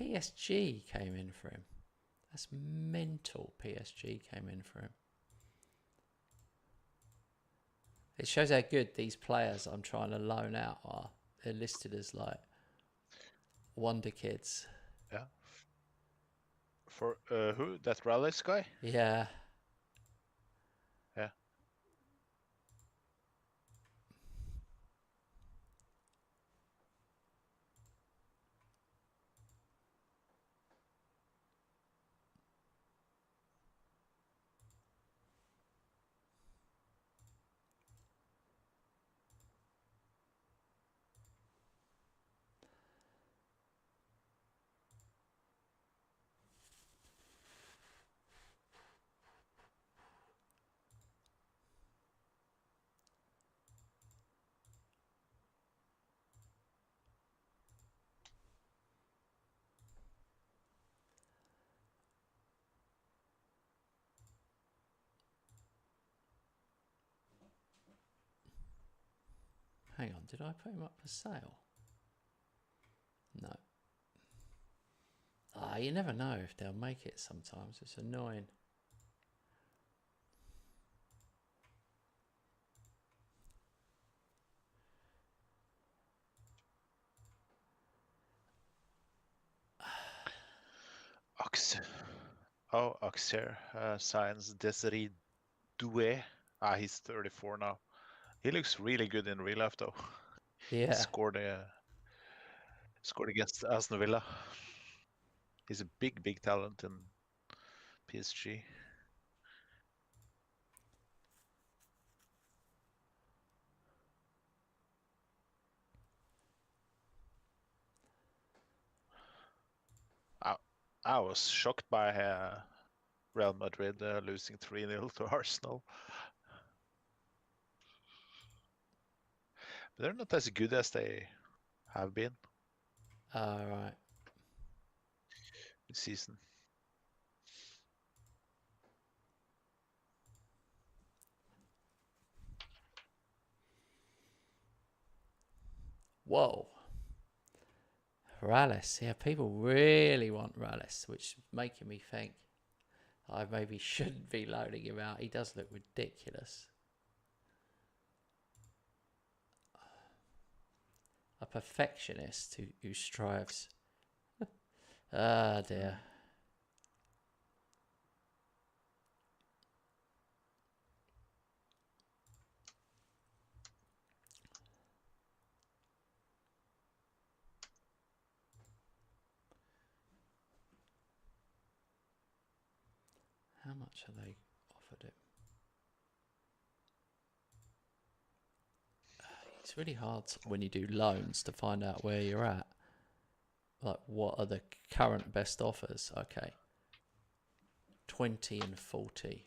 PSG came in for him. That's mental. PSG came in for him. It shows how good these players I'm trying to loan out are. They're listed as like wonder kids. Yeah. For who? That Rallis guy? Yeah. Yeah. Hang on, did I put him up for sale? No. You never know if they'll make it sometimes. It's annoying. Auxerre signs Desiree Doué. He's 34 now. He looks really good in real life, though. Yeah. Scored against Aston Villa. He's a big talent in PSG. I was shocked by Real Madrid losing 3-0 to Arsenal. But they're not as good as they have been All right. this season. Whoa. Rallis. Yeah, people really want Rallis, which is making me think I maybe shouldn't be loading him out. He does look ridiculous. A perfectionist who strives. Ah, dear. How much have they offered him? It's really hard when you do loans to find out where you're at. Like, what are the current best offers? Okay. 20 and 40.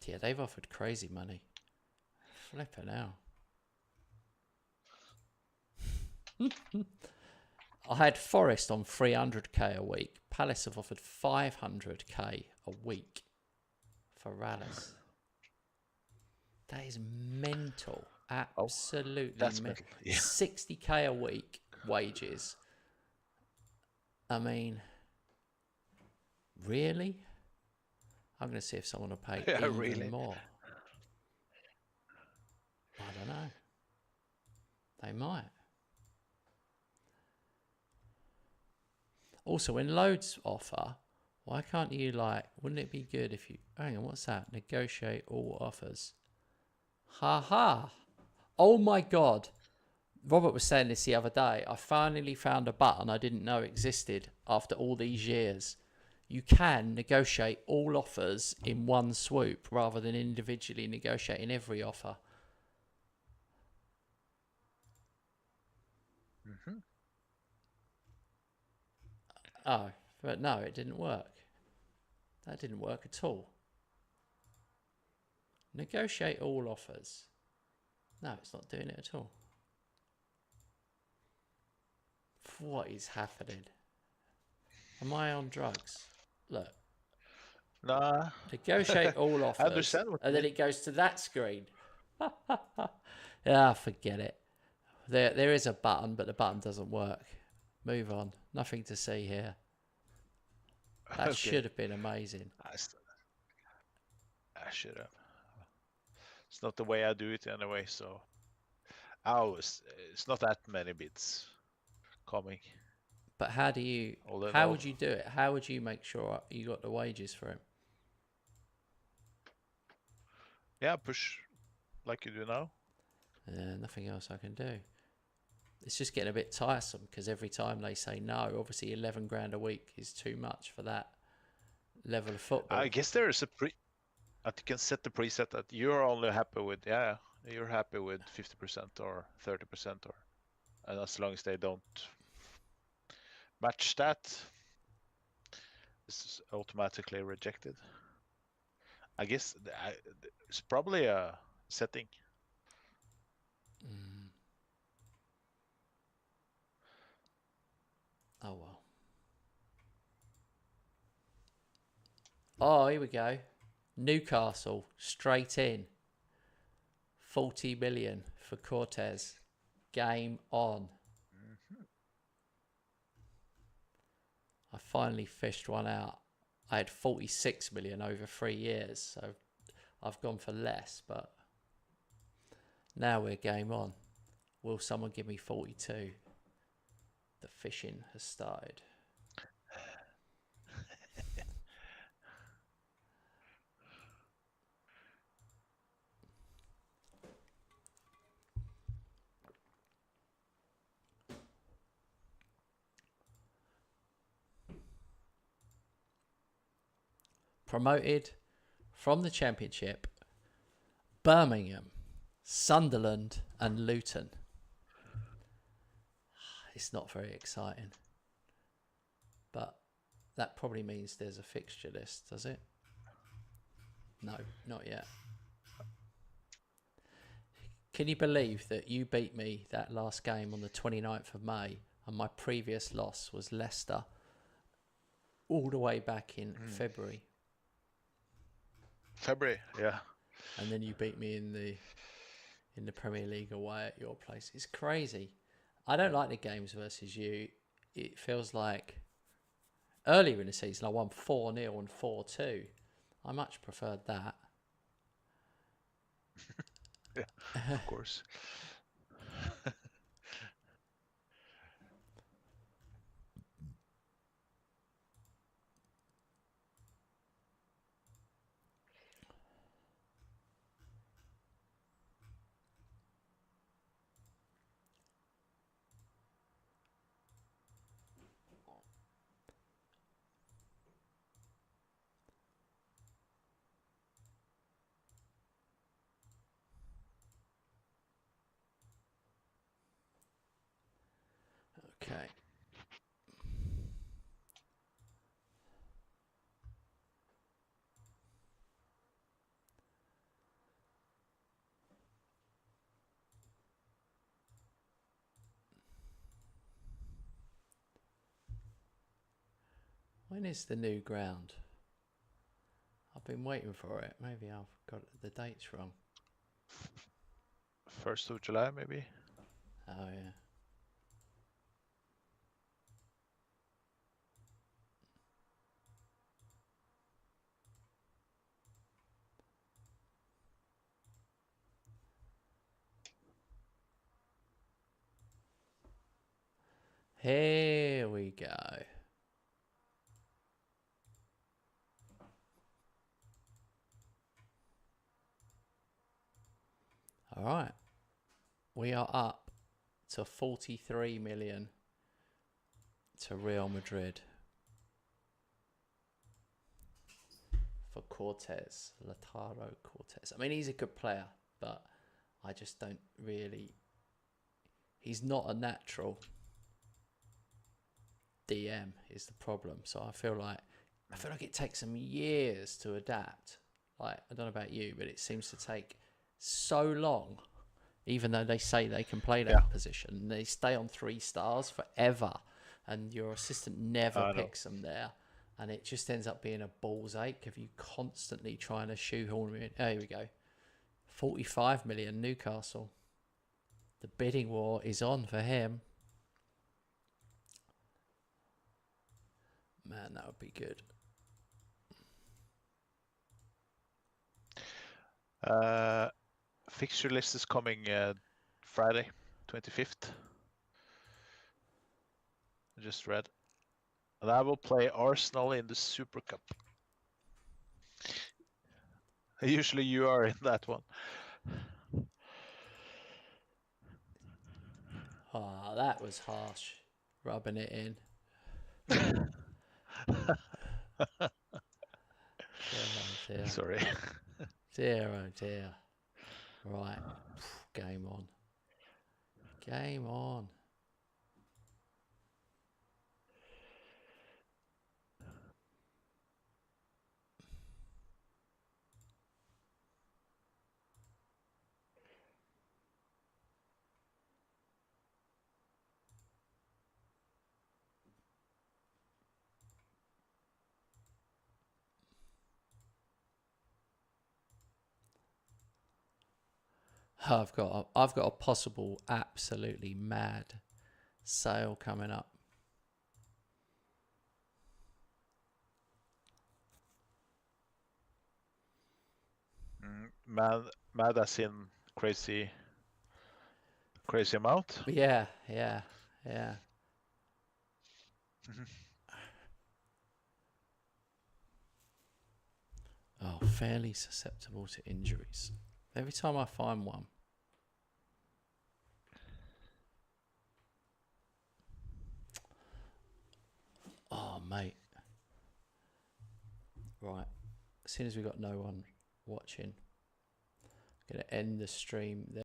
Yeah, they've offered crazy money. Flipping out. I had Forest on 300k a week. Palace have offered 500k a week for Rallis. That is mental. Absolutely That's mental. mental. Yeah. 60k a week wages. I mean, really? I'm going to see if someone will pay Yeah, even really. more. I don't know. They might. Also, when loads offer, why can't you, like, wouldn't it be good if you, hang on, what's that? Negotiate all offers. Ha ha. Oh my God. Robert was saying this the other day. I finally found a button I didn't know existed after all these years. You can negotiate all offers in one swoop rather than individually negotiating every offer. Mm-hmm. Oh, but no, it didn't work. That didn't work at all. Negotiate all offers. No, it's not doing it at all. What is happening? Am I on drugs? Look. Nah. Negotiate all I offers. understand what And you then mean. it goes to that screen. Yeah, forget it. There is a button, but the button doesn't work. Move on. Nothing to see here. That Okay. should have been amazing. I should have. It's not the way I do it anyway, so it's not that many bits coming. But how would you do it? How would you make sure you got the wages for him? Yeah, push like you do now. Nothing else I can do. It's just getting a bit tiresome because every time they say no, obviously 11 grand a week is too much for that level of football. I guess there is that you can set the preset that you're only happy with. Yeah, you're happy with 50% or 30%, and as long as they don't match that, this is automatically rejected. I guess it's probably a setting. Oh well. Oh, here we go. Newcastle straight in. 40 million for Cortez. Game on. I finally fished one out. I had 46 million over 3 years, so I've gone for less, but now we're game on. Will someone give me 42? The fishing has started. promoted from the Championship, Birmingham, Sunderland and Luton. It's not very exciting. But that probably means there's a fixture list, does it? No, not yet. Can you believe that you beat me that last game on the 29th of May and my previous loss was Leicester all the way back in February? February, yeah. And then you beat me in the Premier League away at your place. It's crazy. I don't like the games versus you. It feels like earlier in the season I won 4-0 and 4-2. I much preferred that. Yeah, of course. Okay. When is the new ground? I've been waiting for it. Maybe I've got the dates wrong. 1st of July, maybe. Oh, yeah. Here we go. All right. We are up to 43 million to Real Madrid for Cortez, Lautaro Cortez. I mean, he's a good player, but I just don't really... He's not a natural DM is the problem. So I feel like it takes him years to adapt. Like, I don't know about you, but it seems to take so long, even though they say they can play that position. They stay on 3 stars forever, and your assistant never picks them there. And it just ends up being a ball's ache of you constantly trying to shoehorn him in. Oh, here we go. 45 million Newcastle. The bidding war is on for him. Man, that would be good. Fixture list is coming Friday, 25th. I just read. And I will play Arsenal in the Super Cup. Usually you are in that one. Oh, that was harsh. Rubbing it in. Dear. Sorry. Dear, oh dear. Right. Game on. Game on. I've got a possible absolutely mad sale coming up. Mad as in crazy amount? Yeah. Oh, fairly susceptible to injuries. Every time I find one. Oh, mate. Right. as soon as we got no one watching, I'm gonna end the stream there.